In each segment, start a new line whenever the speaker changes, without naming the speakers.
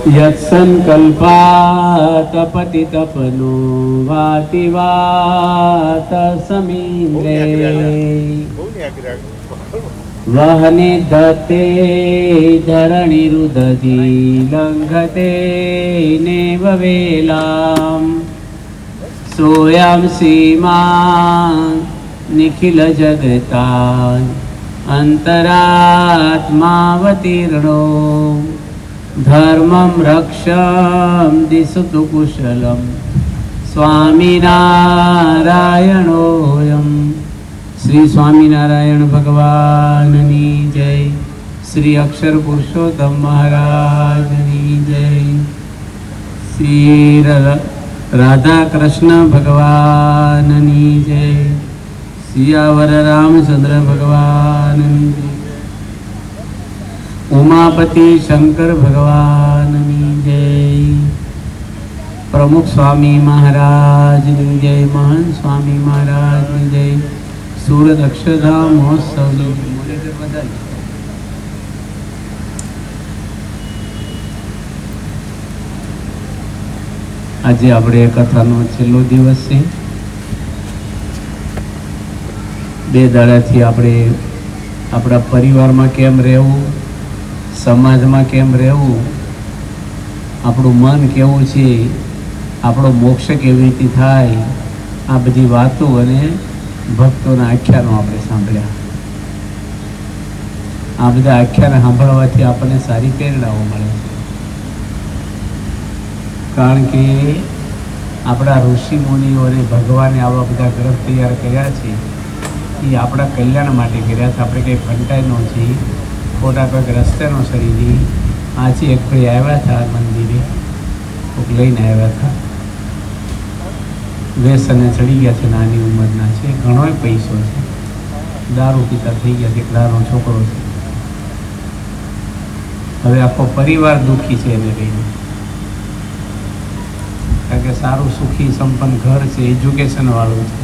यत्संकल्पातपतितपनो वाति वात समीन्द्रे वहने दत्ते धरणिरुदधि लङ्घते नेव वेलां सोऽयं सीमा निखिल जगतान् अन्तरात्मावतीर्णो धर्मं रक्षं दिशतु कुशलं स्वामिनारायणोऽयं। श्री स्वामिनारायण भगवाननी जय। श्री अक्षर पुरुषोत्तम महाराजनी जय। श्री राधा कृष्ण भगवाननी जय। सियावर रामचंद्र भगवाननी जय। उमापति शंकर भगवाननी जय। प्रमुख स्वामी महाराज जय। महंत स्वामी महाराज जय। सूरत अक्षरधाम महोत्सव आज આપણે કથાનો છેલ્લો દિવસ છે। બે દાડાથી આપણે આપણા પરિવારમાં કેમ રહેવું, સમાજમાં કેમ રહેવું, આપણું મન કેવું છે, આપણો મોક્ષ કેવી રીતે થાય, આ બધી વાતો અને ભક્તોના આખ્યાનો આપણે સાંભળ્યા। આ બધા આખ્યાન સાંભળવાથી આપણને સારી પ્રેરણાઓ મળે છે, કારણ કે આપણા ઋષિ મુનિઓને ભગવાને આવા બધા ગ્રહ તૈયાર કર્યા છે એ આપણા કલ્યાણ માટે કર્યા છે। આપણે કંઈ ફંટાઈ ન છીએ, ખોટા કંઈક રસ્તે ન સરી। આજે એક ભાઈ આવ્યા હતા મંદિરે, કોઈક લઈને આવ્યા હતા, વ્યસને ચડી ગયા છે, નાની ઉંમરના છે, ઘણોય પૈસો છે, દારૂ પીતા થઈ ગયા છે, એક દારૂનો છોકરો છે। હવે આખો પરિવાર દુઃખી છે એને લઈને, કારણ કે સારું સુખી સંપન્ન ઘર છે, એજ્યુકેશન વાળું છે,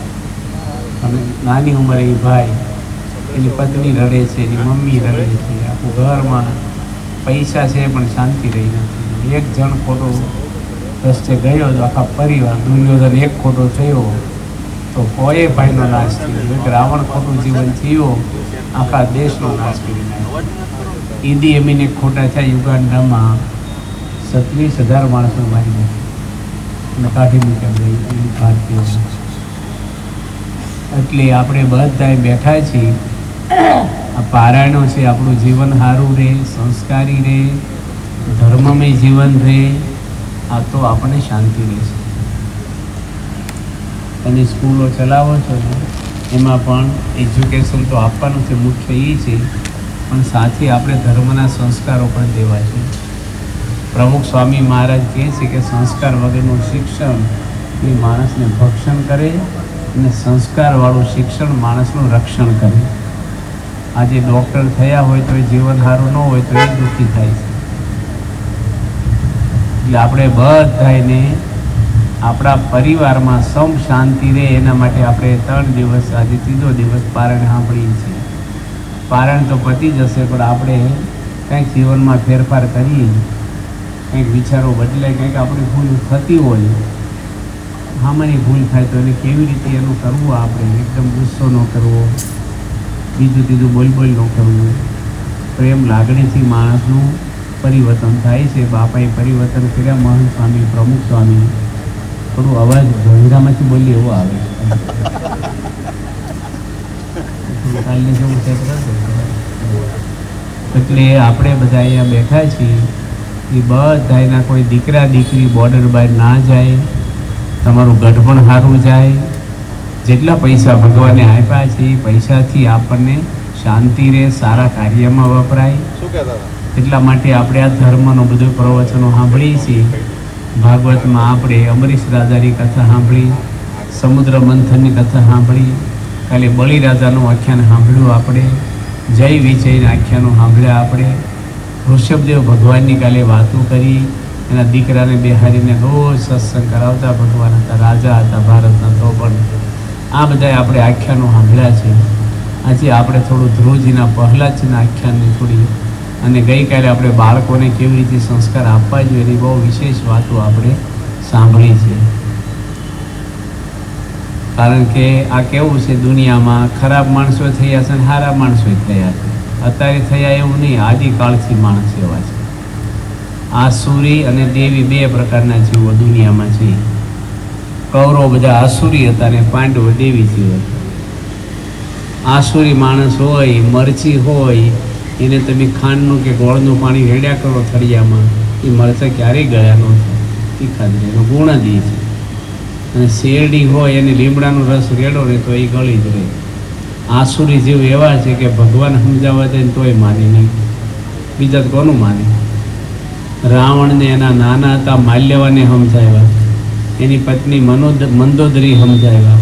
અને નાની ઉંમરે એ ભાઈ, એની પત્ની રડે છે, એની મમ્મી રડે છે, આખું ઘરમાં પૈસા છે પણ શાંતિ રહી નથી। એક જણ ખોટો રસ્તે ગયો તો આખા પરિવાર, દુર્યોધન એક ખોટો થયો તો કોઈ ભાઈનો નાશ થયો, એક રાવણ ખોટું જીવન જીવ્યો આખા દેશનો નાશ કરી નાખ્યો। ઈદી અમીન એક ખોટા થયા યુગાન્ડામાં 27,000 માણસો મારી નાખ્યા અને કાઢી મૂક્યા ભારતીય। એટલે આપણે બધા બેઠા છીએ, આ પારાયણો છે, આપણું જીવન સારું રહે, સંસ્કારી રહે, ધર્મમય જીવન રહે, આ તો આપણને શાંતિ રહેશે। અને સ્કૂલો ચલાવો છો ને એમાં પણ એજ્યુકેશન તો આપવાનું છે, મુખ્ય એ છે, પણ સાથે આપણે ધર્મના સંસ્કારો પણ દેવા છે। પ્રમુખ સ્વામી મહારાજ કહે છે કે સંસ્કાર વગરનું શિક્ષણ એ માણસને ભક્ષણ કરે અને સંસ્કારવાળું શિક્ષણ માણસનું રક્ષણ કરે। આજે ડૉક્ટર થયા હોય તો એ જીવન સારું ન હોય તો એ દુઃખી થાય છે। એટલે આપણે બધાને આપણા પરિવારમાં સમ શાંતિ રહે એના માટે આપણે 3 દિવસ, આજે 3જો દિવસ પારાયણ સાંભળીએ છીએ। પારાયણ તો પતી જશે, પણ આપણે કંઈક જીવનમાં ફેરફાર કરીએ, કંઈક વિચારો બદલાય, કંઈક આપણી ભૂલ થતી હોય, સામાન્ય ભૂલ થાય તો એને કેવી રીતે એનું કરવું, આપણે એકદમ ગુસ્સો ન કરવો, બીજું ત્રીજું બોલ ન કરવું, પ્રેમ લાગણીથી માણસનું પરિવર્તન થાય છે। બાપાએ પરિવર્તન કર્યા, મહંત સ્વામી, પ્રમુખ સ્વામી। થોડું અવાજ ભોંયરામાંથી બોલીએ એવો આવે, કાલની જેવું છે। એટલે આપણે બધા અહીંયા બેઠા છીએ એ બધાના કોઈ દીકરા દીકરી બોર્ડર બહાર ના જાય, તમારું ગઢપણ સારું જાય, જેટલા પૈસા ભગવાને આપ્યા છે એ પૈસાથી આપણને શાંતિ રહે, સારા કાર્યમાં વપરાય। એટલા માટે આપણે આ ધર્મનો બધું પ્રવચનો સાંભળીએ છીએ। ભાગવતમાં આપણે અમરીશ રાજાની કથા સાંભળી, સમુદ્ર મંથનની કથા સાંભળી, કાલે બલિરાજાનું આખ્યાન સાંભળ્યું, આપણે જય વિજયના આખ્યાનો સાંભળ્યા, આપણે ઋષભદેવ ભગવાનની કાલે વાતો કરી, એના દીકરાને બેહારીને રોજ સત્સંગ કરાવતા ભગવાન હતા, રાજા હતા ભારતના। તો પણ આ બધા આપણે આખ્યાનો સાંભળ્યા છે। આજે આપણે થોડું ધ્રુવજીના પ્રહલાદજીના આખ્યાનની થોડી અને ગઈકાલે આપણે બાળકોને કેવી રીતે સંસ્કાર આપવા જોઈએ એની બહુ વિશેષ વાતો આપણે સાંભળી છે. કારણ કે આ કેવું છે, દુનિયામાં ખરાબ માણસો થયા છે અને સારા માણસો થયા છે. અત્યારે થયા એવું નહીં, આદિકાળથી માણસ એવા છે. આસુરી અને દેવી બે પ્રકારના જીવો દુનિયામાં છે. કૌરવ બધા આસુરી હતા અને પાંડવો દેવી જીવ હતા. આસુરી માણસ હોય, મરચી હોય, એને તમે ખાંડનું કે ગોળનું પાણી રેડ્યા કરો થળિયામાં, એ મરચાં ક્યારેય ગળ્યા ન થાય, તીખા જ રહે, એનો ગુણ જ એ છે. અને શેરડી હોય એને લીમડાનો રસ રેડો ને તો એ ગળી જ રહે. આસુરી જીવ એવા છે કે ભગવાન સમજાવવા જાય ને તોય માને નહીં, બીજા કોનું માને? રાવણને એના નાના હતા માલ્યવાને સમજાવ્યા, એની પત્ની મંદોદરી સમજાવ્યા,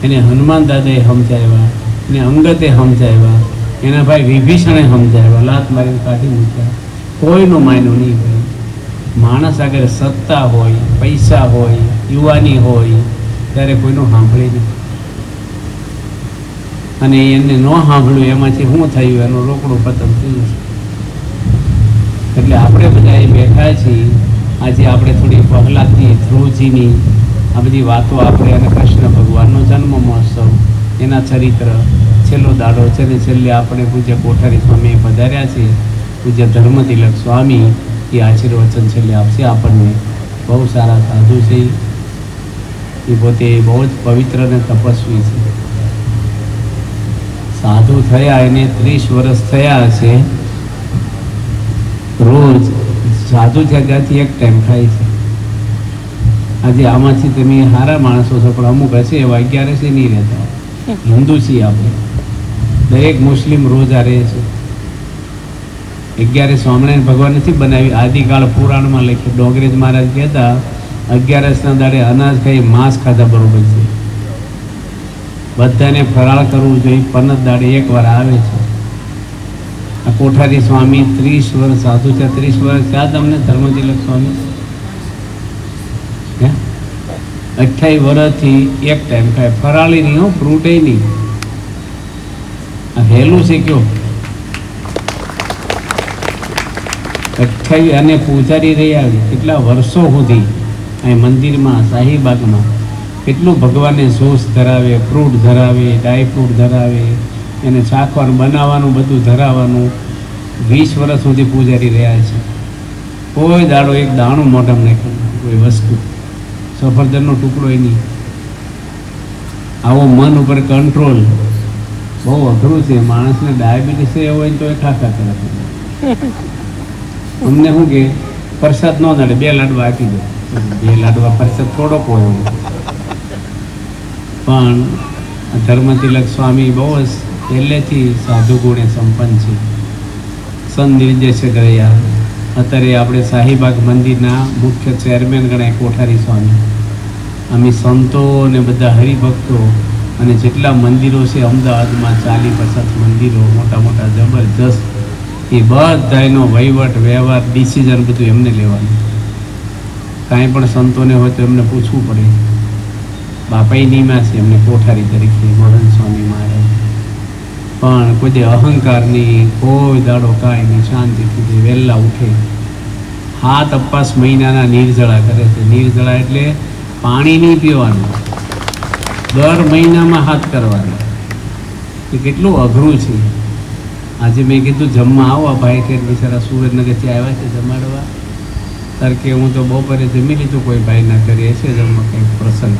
એને હનુમાન દાદાએ સમજાવ્યા, એને અંગતે સમજાવ્યા, એના ભાઈ વિભીષણે સમજાવ્યા, લાત મારીને કાઢી મૂક્યા, કોઈનું માન્યું નહીં ભાઈ. માણસ આગળ સત્તા હોય, પૈસા હોય, યુવાની હોય, ત્યારે કોઈનું સાંભળે નહીં. અને એને ન સાંભળ્યું એમાંથી શું થયું, એનું રોકડું પતન થયું. એટલે આપણે બધા એ બેઠા છીએ. આજે આપણે થોડી પ્રહલાદની, ધ્રુવજીની આ બધી વાતો આપણે, અને કૃષ્ણ ભગવાનનો જન્મ મહોત્સવ, એના ચરિત્ર, છેલ્લો દાડો છે ને છેલ્લે આપણે પૂજ્ય કોઠારી સ્વામી પધાર્યા છે. પૂજ્ય ધર્મતિલક સ્વામી એ આશીર્વચન છેલ્લે આપશે આપણને. બહુ સારા સાધુ છે, એ પોતે બહુ જ પવિત્ર અને તપસ્વી છે. સાધુ થયા એને 30 વર્ષ થયા હશે. રોજ સાધુ થયા ત્યાંથી એક ટાઈમ ખાય છે. આજે આમાંથી તમે સારા માણસો છો, પણ અમુક હશે એવા 11 નહીં રહેતા. હિન્દુ છીએ આપણે, દરેક મુસ્લિમ રોજા રહે છે. 11 સ્વામિનારાયણ ભગવાન નથી બનાવી, આદિકાળ પુરાણમાં લખ્યું. ડોંગરેજ મહારાજ કહેતા 11ના દાડે અનાજ ખાઈ માંસ ખાધા બરોબર છે. બધાને ફરાળ કરવું જોઈએ, પનત દાડે એકવાર આવે છે. આ કોઠારી સ્વામી 30 વર્ષ સાધુ છે. 30 વર્ષ થયા તમને ધર્મતિલક સ્વામી? 28 વર્ષથી એક ટાઈમ ખાય, ફરાળી નહીં હો, ફ્રૂટે નહીં. આ હેલું છે કયો? 28 અને પૂજારી રહ્યા કેટલા વર્ષો સુધી અહીં મંદિરમાં, શાહીબાગમાં કેટલું ભગવાનને સોસ ધરાવે, ફ્રૂટ ધરાવે, ડ્રાય ફ્રૂટ ધરાવે, એને ચાખવાનું, બનાવવાનું બધું ધરાવવાનું. 20 વર્ષ સુધી પૂજારી રહ્યા છે. કોઈ દાડો એક દાણું મોઢામાં નાખ્યું, કોઈ વસ્તુ, સફરજનનો ટુકડો નહીં. આવો મન ઉપર કંટ્રોલ બહુ અઘરું છે. માણસને ડાયાબિટીસ હોય ને તો એ ખાખા કરે. અમને શું કે પ્રસાદ ન નડે, 2 લાડવા આપી દો. 2 લાડવા પ્રસાદ થોડોક હોય. પણ ધર્મતિલક સ્વામી બહુ જ પહેલેથી સાધુ ગુણે સંપન્ન છે. સંત નિર્દેશક રહ્યા. અત્યારે આપણે શાહીબાગ મંદિરના મુખ્ય ચેરમેન ગણાય કોઠારી સ્વામી. અમે સંતો અને બધા હરિભક્તો અને જેટલા મંદિરો છે અમદાવાદમાં, 40-50 મંદિરો મોટા મોટા જબરજસ્ત, એ બધાનો વહીવટ, વ્યવહાર, ડિસિઝન બધું એમને લેવાનું. કાંઈ પણ સંતોને હોય તો એમને પૂછવું પડે. બાપાઈ નીમા છે એમને કોઠારી તરીકે, મહંત સ્વામી મહારાજ. પણ કોઈ અહંકારની, કોઈ દાડો કાંઈ નહીં, શાંતિથી વહેલા ઉઠે. 7 અપાસ મહિનાના નિર્જળા કરે છે. નિર્જળા એટલે પાણી નહીં પીવાનું, દર મહિનામાં હાથ કરવાના. એ કેટલું અઘરું છે. આજે મેં કીધું જમવા આવો, ભાઈ કે બિચારા સુરેન્દ્રનગરથી આવ્યા છે જમાડવા. તાર કે હું તો બપોરે જમી લીધું, કોઈ ભાઈ ના કરીએ છે જમવા, કંઈક પ્રસંગ.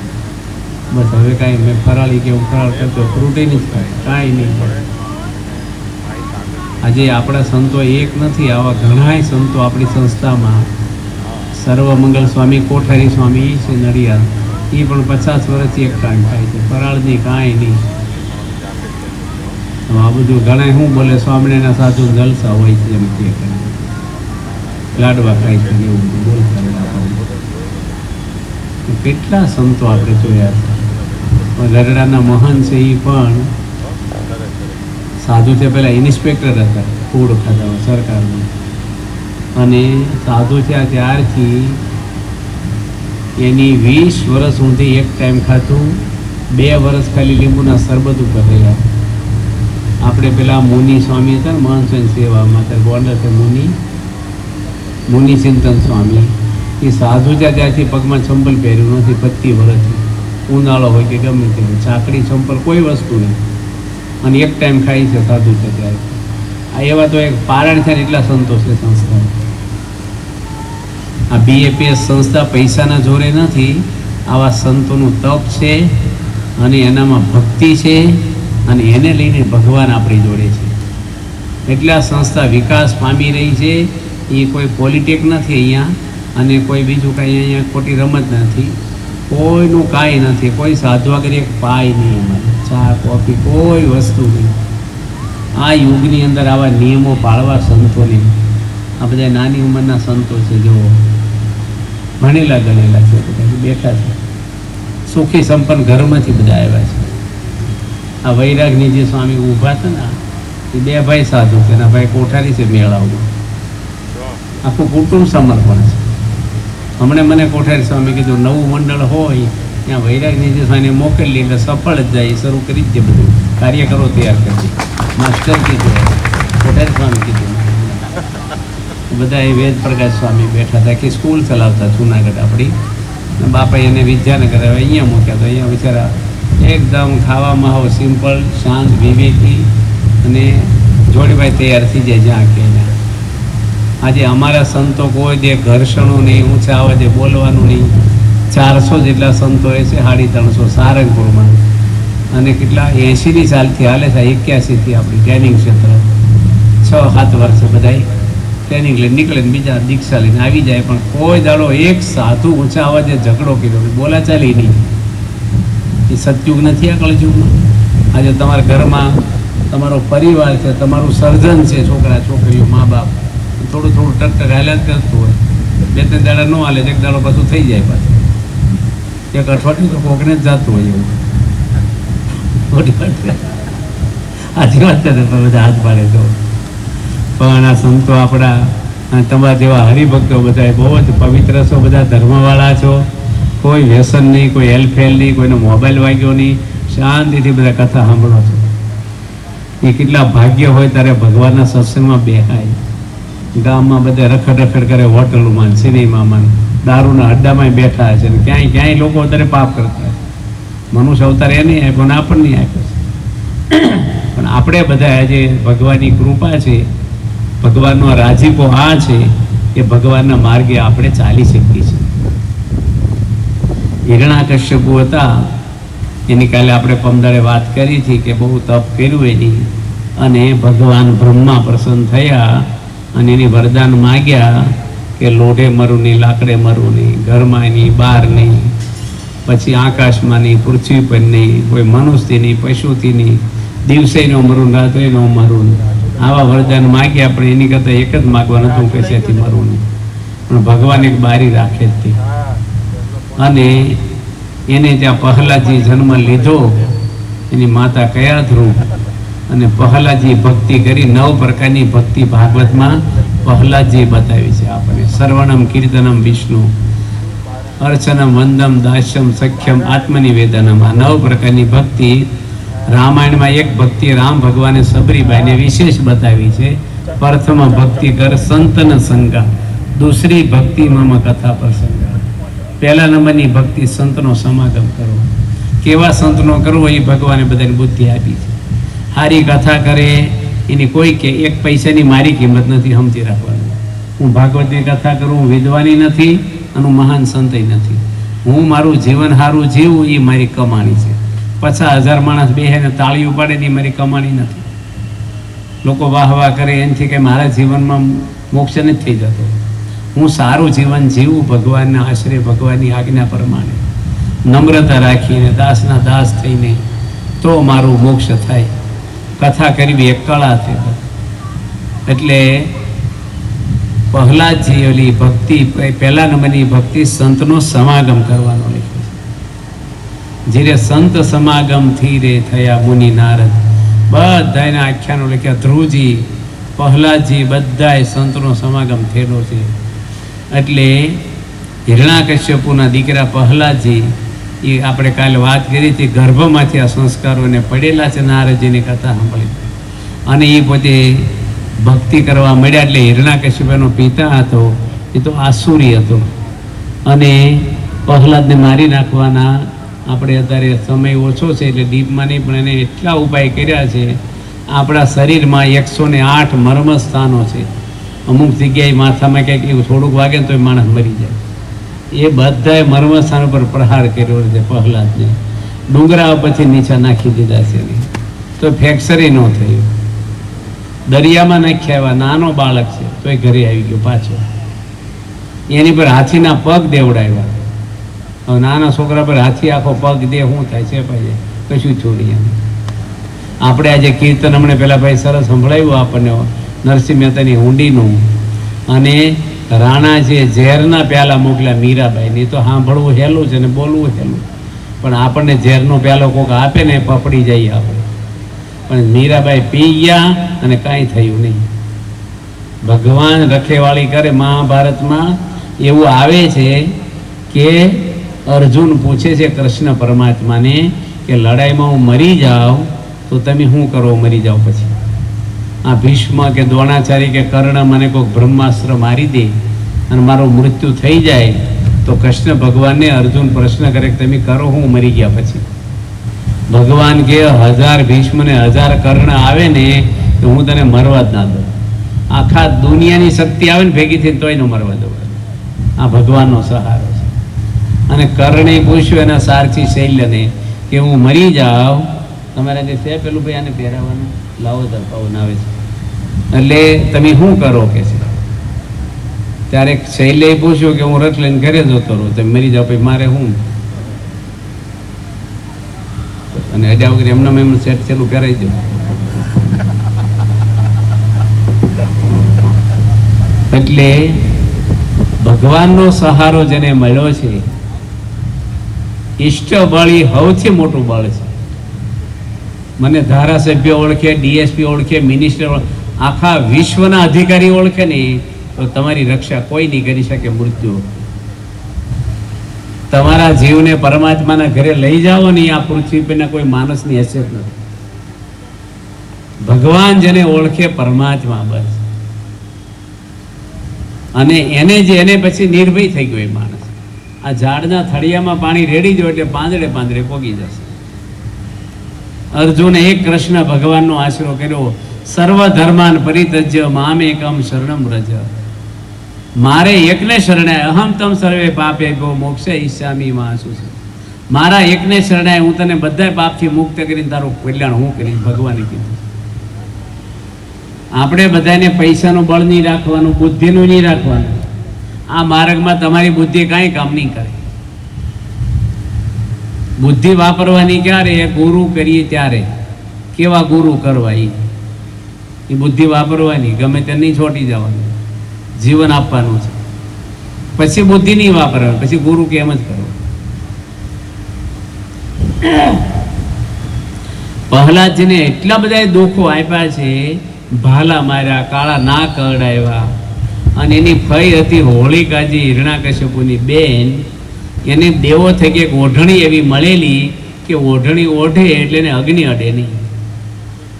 બસ હવે કાંઈ મેં ફરાળી કે હું ફરાળ કરતો, ફ્રૂટે નહીં જ ખાય, કાંઈ નહીં પડે. આજે આપણા સંતો એક નથી, આવા ઘણાય સંતો આપણી સંસ્થામાં. સર્વમંગલ સ્વામી કોઠારી સ્વામી છે નડિયાદ, એ પણ 50 વર્ષથી એક ટાઈમ ખાય છે, ફરાળની કાંઈ નહીં. આ બધું ઘણા શું બોલે, સ્વામિનારાયણના સાધુ જલસા હોય છે એમ કે લાડવા ખાય છે એવું બધું બોલતા. કેટલા સંતો આપણે જોયા છે. ગરડાના મહંત છે, એ પણ સાધુ છે. પહેલાં ઇન્સ્પેક્ટર હતા ફૂડ ખાતા સરકારમાં, અને સાધુ થયા ત્યારથી એની 20 વર્ષ સુધી એક ટાઈમ ખાતું, 2 વર્ષ ખાલી લીંબુના શરબત ઉપર રહ્યા. આપણે પેલા મુનિ સ્વામી હતા ને મહાન સેવામાં હતા ગોંડલ છે મુનિ ચિંતન સ્વામી, એ સાધુ ત્યાંથી પગમાં ચંપલ પહેર્યું નથી 25 વર્ષથી, ઉનાળો હોય કે ગમે તે ચાકડી ચંપલ કોઈ વસ્તુ નહીં, અને એક ટાઈમ ખાઈ છે સાધુ છે ત્યારે. આ એવા તો એક પારણ છે ને એટલા સંતોષ છે સંસ્થા. આ BAPS સંસ્થા પૈસાના જોરે નથી, આવા સંતોનું તપ છે અને એનામાં ભક્તિ છે અને એને લઈને ભગવાન આપણી જોડે છે. એટલે આ સંસ્થા વિકાસ પામી રહી છે. એ કોઈ પોલિટિક નથી અહીંયા, અને કોઈ બીજું કાંઈ અહીંયા ખોટી રમત નથી, કોઈનું કાંઈ નથી, કોઈ સાધવા કરી એક પાય નહીં, અમારે ચા કોફી કોઈ વસ્તુ નહીં. આ યુગની અંદર આવા નિયમો પાળવા સંતોને, આ બધા નાની ઉંમરના સંતો છે, જો ભણેલા ગણેલા છે, બધા બેઠા છે, સુખી સંપન્ન ઘરમાંથી બધા આવ્યા છે. આ વૈરાગની જે સ્વામી ઊભા છે ને, એ 2 ભાઈ સાધુ છે, એના ભાઈ કોઠારી છે મેળાઓમાં, આખું કુટુંબ સમર્પણ છે. હમણાં મને કોઠારી સ્વામી કીધું નવું મંડળ હોય ત્યાં વૈરાગની જે સ્વામીને મોકલી એટલે સફળ જ જાય, શરૂ કરી જ દે, બધું કાર્યકરો તૈયાર કરી માસ્ટર કીધું, કોઠારી સ્વામી કીધું. બધા એ વેદ પ્રકાશ સ્વામી બેઠા હતા કે સ્કૂલ ચલાવતા જુનાગઢ આપણી, બાપા એને વિદ્યાનગર હવે અહીંયા મૂક્યા, તો અહીંયા બિચારા એકદમ ખાવામાં આવો સિમ્પલ, શાંત, વિવેકી અને જોડીભાઈ તૈયાર થઈ જાય જ્યાં કે ત્યાં. આજે અમારા સંતો કોઈ દે ઘર્ષણો નહીં, ઊંચા અવાજે બોલવાનું નહીં. 400 જેટલા સંતો એ છે, 350 સારંગપુરમાં, અને કેટલા 80ની સાલથી હાલે છે, 81થી આપણી ટ્રેનિંગ ક્ષેત્ર 6-7 વર્ષે બધા ટ્રેનિંગ લઈને નીકળે ને બીજા દીક્ષા લઈને આવી જાય. પણ કોઈ દાડો એક સાધુ ઊંચા અવાજે ઝઘડો કર્યો, બોલાચાલી નહીં. એ સતયુગ નથી આ કળયુગમાં. આજે તમારા ઘરમાં તમારો પરિવાર છે, તમારું સર્જન છે, છોકરા છોકરીઓ મા બાપ, થોડું થોડું ટકટક હાલ્યા જ કરતું હોય. 2-3 દાડા ન હાલે, એક દાડો પાછું થઈ જાય, પાછું એક અઠવાડિયું તો કોકને જ જતું હોય એવું. ખોટી વાત, આજી વાત છે, બધા હાથ પાડે તો. પણ આ સંતો આપણા, તમારા જેવા હરિભક્તો બધા બહુ જ પવિત્ર છો, બધા ધર્મવાળા છો, કોઈ વ્યસન નહીં, કોઈ હેલફેલ નહીં, કોઈનો મોબાઈલ વાગ્યો નહીં, શાંતિથી બધા કથા સાંભળો છો. એ કેટલા ભાગ્ય હોય ત્યારે ભગવાનના સત્સંગમાં બેહાય. ગામમાં બધા રખડ રખડ કરે, હોટલોમાં, સિનેમામાં, દારૂના અડ્ડામાં બેઠા છે, ક્યાંય ક્યાંય લોકો અત્યારે પાપ કરતા. મનુષ્ય અવતાર એ નહીં આપ્યો ને આપણને નહીં આપ્યો છે. પણ આપણે બધા આજે ભગવાનની કૃપા છે, ભગવાનનો રાજીપો આ છે કે ભગવાનના માર્ગે આપણે ચાલી શકીએ છીએ. હિરણાકશ્યપુ હતા, એની કાલે આપણે પમદાડે વાત કરી હતી કે બહુ તપ કર્યું એની, અને ભગવાન બ્રહ્મા પ્રસન્ન થયા અને એની વરદાન માગ્યા કે લોઢે મરું નહીં, લાકડે મરું નહીં, ઘરમાં નહીં, બહાર નહીં, પછી આકાશમાં નહીં, પૃથ્વી પર નહીં, કોઈ મનુષ્યથી નહીં, પશુથી નહીં, દિવસે નો મરું, રાત્રે નો મરું. આવા વરદાન માગ્યા, પણ એની કરતાં એક જ માગવાનું હતું કે ત્યાંથી મરું નહીં. પણ ભગવાન એક બારી રાખે જ હતી, અને એને ત્યાં પ્રહલાદજી જન્મ લીધો, એની માતા કયા ધ્રુવ, અને પ્રહલાદજી ભક્તિ કરી. 9 પ્રકારની ભક્તિ ભાગવતમાં પ્રહલાદજી બતાવી છે આપણે. શ્રવણમ, કીર્તનમ, વિષ્ણુ, અર્ચનમ, વંદમ, દાસ્યમ, સખ્યમ, આત્મનિવેદનમ. આ 9 પ્રકારની ભક્તિ રામાયણમાં એક ભક્તિ રામ ભગવાને સબરીબાઈને વિશેષ બતાવી છે. પ્રથમ ભક્તિ કર સંતન સંગા, દૂસરી ભક્તિ મમ કથા પ્રસંગા. પહેલા નંબરની ભક્તિ સંતનો સમાગમ કરો. કેવા સંતનો કરવો એ ભગવાને બધાને બુદ્ધિ આપી છે. સારી કથા કરે એની કોઈ કે 1 પૈસાની મારી કિંમત નથી, સમજી રાખવાનું. હું ભાગવતની કથા કરું, હું વિદ્વાની નથી અને હું મહાન સંત નથી. હું મારું જીવન સારું જીવું એ મારી કમાણી છે. 50,000 માણસ બેહીને તાળીઓ પાડે એ મારી કમાણી નથી. લોકો વાહ વાહ કરે એનાથી કે મારા જીવનમાં મોક્ષ નથી થઈ જતો. હું સારું જીવન જીવું ભગવાનના આશરે, ભગવાનની આજ્ઞા પ્રમાણે, નમ્રતા રાખીને, દાસના દાસ થઈને, તો મારું મોક્ષ થાય. કથા કરવી એક કળા છે. એટલે પ્રહલાદજી ઓલી ભક્તિ, પહેલા નંબરની ભક્તિ સંતનો સમાગમ કરવાનો લખ્યો છે. જ્યારે સંત સમાગમ થી રે થયા મુનિ નારદ, બધા એના આખ્યાનો લખ્યા. ધ્રુવજી, પ્રહલાદજી, બધાએ સંતનો સમાગમ થયેલો છે. એટલે હિરણાકશ્યપુના દીકરા પ્રહલાદજી, એ આપણે કાલે વાત કરી હતી, ગર્ભમાંથી આ સંસ્કારોને પડેલા છે. નારદજીની કથા સાંભળી, અને એ પોતે ભક્તિ કરવા મળ્યા. એટલે હિરણ્યકશ્યપનો પિતા હતો એ તો આસુરી હતો, અને પ્રહલાદને મારી નાખવાના આપણે અત્યારે સમય ઓછો છે એટલે ડીપમાં નહીં, પણ એને એટલા ઉપાય કર્યા છે. આપણા શરીરમાં 108 મર્મ સ્થાનો છે. અમુક જગ્યાએ માથામાં કંઈક એવું થોડુંક વાગે ને તો એ માણસ મરી જાય. એ બધાએ મર્મ સ્થાન પર પ્રહાર કર્યો છે પ્રહલાદને. ડુંગરા પછી નીચે નાખી દીધા છે, તો ફ્રેક્ચરી ન થયું. દરિયામાં નાખ્યા આવ્યા, નાનો બાળક છે તો એ ઘરે આવી ગયો પાછો. એની પર હાથીના પગ દેવડાવ્યા. હવે નાના છોકરા પર હાથી આખો પગ દે શું થાય છે ભાઈ? કશું છોડી એમ. આપણે આજે કીર્તન હમણાં પેલા ભાઈ સરસ સંભળાવ્યું આપણને નરસિંહ મહેતાની હુંડીનું, અને રાણાજીએ ઝેરના પ્યાલા મોકલ્યા મીરાબાઈને. તો સાંભળવું હેલું છે ને બોલવું હેલું, પણ આપણને ઝેરનો પ્યાલો કોઈક આપે ને પપડી જઈએ આપણે. પણ મીરાબાઈ પી ગયા અને કાંઈ થયું નહીં. ભગવાન રખેવાળી કરે. મહાભારતમાં એવું આવે છે કે અર્જુન પૂછે છે કૃષ્ણ પરમાત્માને કે લડાઈમાં હું મરી જાઉં તો તમે શું કરો? મરી જાઓ પછી આ ભીષ્મ કે દ્રોણાચાર્ય કે કર્ણ મને કોઈક બ્રહ્માસ્ત્ર મારી દે અને મારું મૃત્યુ થઈ જાય તો કૃષ્ણ ભગવાનને અર્જુન પ્રશ્ન કરે કે તમે કરો હું મરી ગયા પછી? ભગવાન કે 1000 ભીષ્મ ને 1000 કર્ણ આવે ને તો હું તને મરવા જ ના દઉં. આખા દુનિયાની શક્તિ આવે ને ભેગી થઈને તોય ન મરવા દઉં. આ ભગવાનનો સહારો છે. અને કર્ણે પૂછ્યું એના સારથી શૈલ્યને કે હું મરી જાઉં, તમારે જે છે પેલું ભાઈ આને પહેરાવાનું લાવો તો પવન આવે છે, એટલે તમે શું કરો કે છે? ત્યારે શૈલ્યએ પૂછ્યું કે હું રથ લઈને ઘરે જતો રહું, તમે મરી જાઓ પછી મારે શું? અને અડ્યા વગર એમના સેટ છેલ્લું પહેરાઈ દઉં. એટલે ભગવાનનો સહારો જેને મળ્યો છે, ઈષ્ટ બળ એ સૌથી મોટું બળ છે. મને ધારાસભ્ય ઓળખે, ડીએસપી ઓળખે, મિનિસ્ટર, આખા વિશ્વના અધિકારી ઓળખે ને તો તમારી રક્ષા કોઈ નહીં કરી શકે. મૃત્યુ તમારા જીવને પરમાત્માના ઘરે લઈ જાઓ ને આ પૃથ્વી પરના કોઈ માણસની હેસિયત નથી. ભગવાન જેને ઓળખે પરમાત્મા બસ, અને એને પછી નિર્ભય થઈ ગયો એ માણસ. આ ઝાડના થળિયામાં પાણી રેડી જો એટલે પાંદડે પાંદડે પોગી જશે. અર્જુને એક કૃષ્ણ ભગવાનનો આશરો કર્યો, સર્વ ધર્માન પરિત્યજ્ય મામેકમ શરણમ વ્રજ. મારે એકને શરણાય, અહમ તમ સર્વે પાપે ગો મોક્ષે ઈચ્છામિ માસુ. મારા એકને શરણાય, હું તને બધા પાપથી મુક્ત કરીને તારું કલ્યાણ હું કરીશ. ભગવાને કીધું. આપણે બધાને પૈસાનું બળ નહીં રાખવાનું, બુદ્ધિનું નહીં રાખવાનું. આ માર્ગમાં તમારી બુદ્ધિ કાંઈ કામ નહીં કરે. બુદ્ધિ વાપરવાની ક્યારે? એ ગુરુ કરીએ ત્યારે. કેવા ગુરુ કરવા? એ બુદ્ધિ વાપરવાની, ગમે તે નહીં છોટી જવાનું, જીવન આપવાનું છે. પછી બુદ્ધિ નહીં વાપરવાની, પછી ગુરુ કે એમ જ કરો. પ્રહલાદજીને એટલા બધા દુઃખો આપ્યા છે, ભાલા માર્યા, કાળા નાક અડાવ્યા, અને એની ફઈ હતી હોળિકાજી, હિરણ્યકશ્યપુની બેન. એને દેવો થઈ કે એક ઓઢણી એવી મળેલી કે ઓઢણી ઓઢે એટલે એને અગ્નિ અડે નહીં.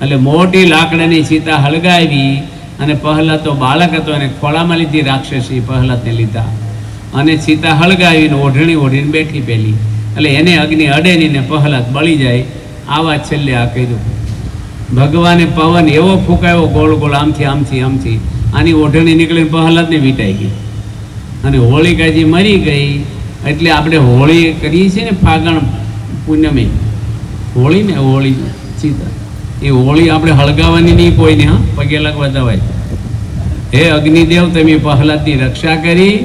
એટલે મોટી લાકડાની ચિતા હળગાવી, અને પ્રહલાદ તો બાળક હતો એને ખોળામાં લીધી રાક્ષસી, પ્રહલાદને લીધા, અને ચિતા હળગાવીને ઓઢણી ઓઢીને બેઠી પેલી. એટલે એને અગ્નિ અડે નહીં ને પ્રહલાદ બળી જાય. આવા છેલ્લે આ કર્યું. ભગવાને પવન એવો ફૂંકાયો ગોળ ગોળ, આમથી આમથી આમથી, આની ઓઢણી નીકળીને પ્રહલાદને વીંટાઈ ગઈ, અને હોળિકાજી મરી ગઈ. એટલે આપણે હોળી કરીએ છીએ ને ફાગણ પૂનમે, હોળી ને હોળી સીતા, એ હોળી આપણે હળગાવવાની નહીં કોઈને. હા, પગે લાગવા જવાય. હે અગ્નિદેવ, તમે પ્રહલાદની રક્ષા કરી,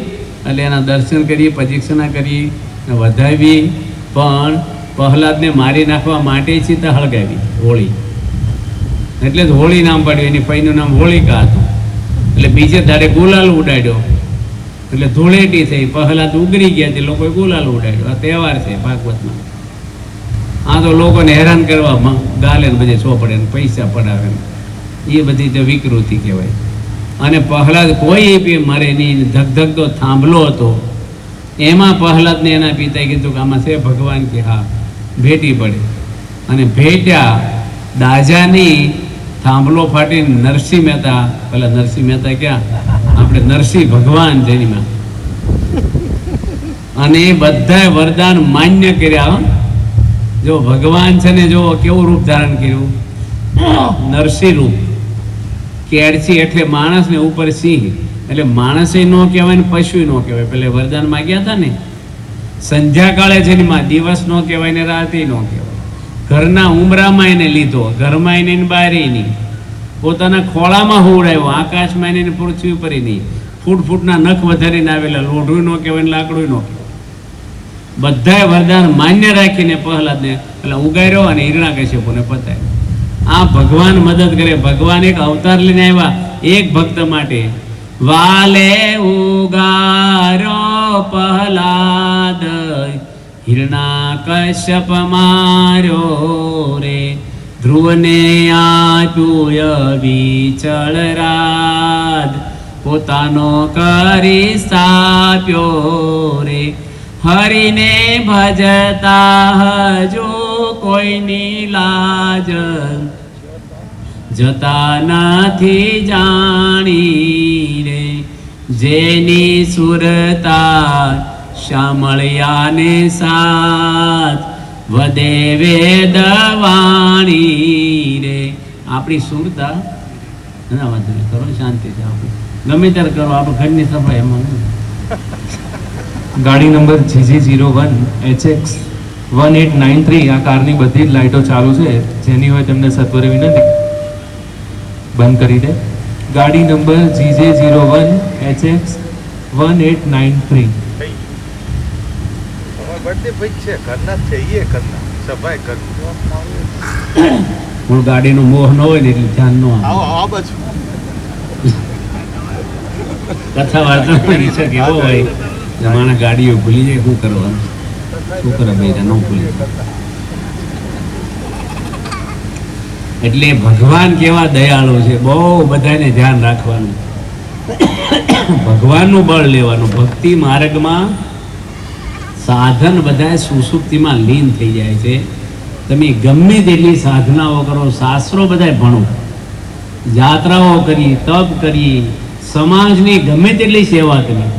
એટલે એના દર્શન કરી, પ્રદક્ષિણા કરી, વધાવી, પણ પ્રહલાદને મારી નાખવા માટે સીતા હળગાવી હોળી. એટલે જ હોળી નામ પાડ્યું. એની પૈનું નામ હોળિકા હતું. એટલે બીજે દાડે ગુલાલ ઉડાડ્યો, એટલે ધૂળેટી થઈ. પ્રહલાદ ઉગરી ગયા તે લોકોએ ગુલાલ ઉડાડ્યો. આ તહેવાર છે ભાગવતમાં. આ તો લોકોને હેરાન કરવા ગાલે ને બધે ચોપડે ને પૈસા પડાવે, એ બધી તો વિકૃતિ કહેવાય. અને પ્રહલાદ કોઈ મરે નહીં, ધગધગતો થાંભલો હતો. એમાં પ્રહલાદને એના પિતાએ કીધું કે આમાં છે ભગવાન? કે હા. ભેટી પડે, અને ભેટ્યા દાજાની થાંભલો ફાટીને નરસિંહ મહેતા, પેલા નરસિંહ મહેતા ક્યાં, આપણે નરસિંહ ભગવાન જેનીમાં, અને એ બધાય વરદાન માન્ય કર્યા. જો ભગવાન છે ને, જો કેવું રૂપ ધારણ કર્યું, નરસિંહ રૂપ. કેળસી એટલે માણસ ને ઉપર સિંહ, એટલે માણસે ન કહેવાય ને પશુ ન કહેવાય. પેલે વરદાન માગ્યા હતા ને, સંધ્યાકાળે જેનીમાં દિવસ ન કહેવાય ને રાતે ન કહેવાય. ઘરના ઉમરામાં એને લીધો, ઘરમાં એને બહાર નહીં, પોતાના ખોળામાં હોવડાવ્યો, આકાશમાં એને પૃથ્વી ઉપર નહીં, ફૂટના નખ વધારીને આવેલા, લોઢું ન કહેવાય, લાકડું ન કહેવાય. બધાય વરદાન માન્ય રાખીને પ્રહલાદને પેલા ઉગાર્યો અને હિરણ્યકશ્યપુને પતાવ્યો. આ ભગવાન મદદ કરે. ભગવાન એક અવતાર લઈને આવ્યા એક ભક્ત માટે. વાલે ઉગાર્યો પ્રહલાદ, હિરણ્યકશ્યપ માર્યો રે, ધ્રુવને આપ્યું વિચળ રાજ, પોતાનો કરી સ્થાપ્યો રે. હરિને ભજતા હજુ કોઈની લાજ, જતા નથી જાણી રે. જેની સુરતા શામળિયાને સાથ, વદે વેદવાણી રે. આપણી સુરતા ના વાંધો નહીં, કરો શાંતિથી, આપણે ગમે ત્યારે કરો, આપણે ઘરની સફાઈ એમાં.
ગાડી નંબર GG01 HX 1893, આ કારની બધી જ લાઇટો ચાલુ છે. જેની હોય તેમને સત્વરે વિનંતી બંધ કરી દે. ગાડી નંબર GJ01 HX 1893.
હું ગાડીનો મોહ ન હોય ને એટલે ધ્યાન ન આવે. કથા વાર્તા વિચાર કેવો હોય, જમાના ગાડીઓ ભૂલી જાય, શું કરવાનું, શું કરે ભાઈ, ન ભૂલી. એટલે ભગવાન કેવા દયાળુ છે, બહુ બધાને ધ્યાન રાખવાનું, ભગવાનનું બળ લેવાનું. ભક્તિ માર્ગમાં સાધન બધા સુસુપ્તિમાં લીન થઈ જાય છે. તમે ગમે તેટલી સાધનાઓ કરો, શાસ્ત્રો બધા ભણો, યાત્રાઓ કરી, તપ કરી, સમાજની ગમે તેટલી સેવા કરી,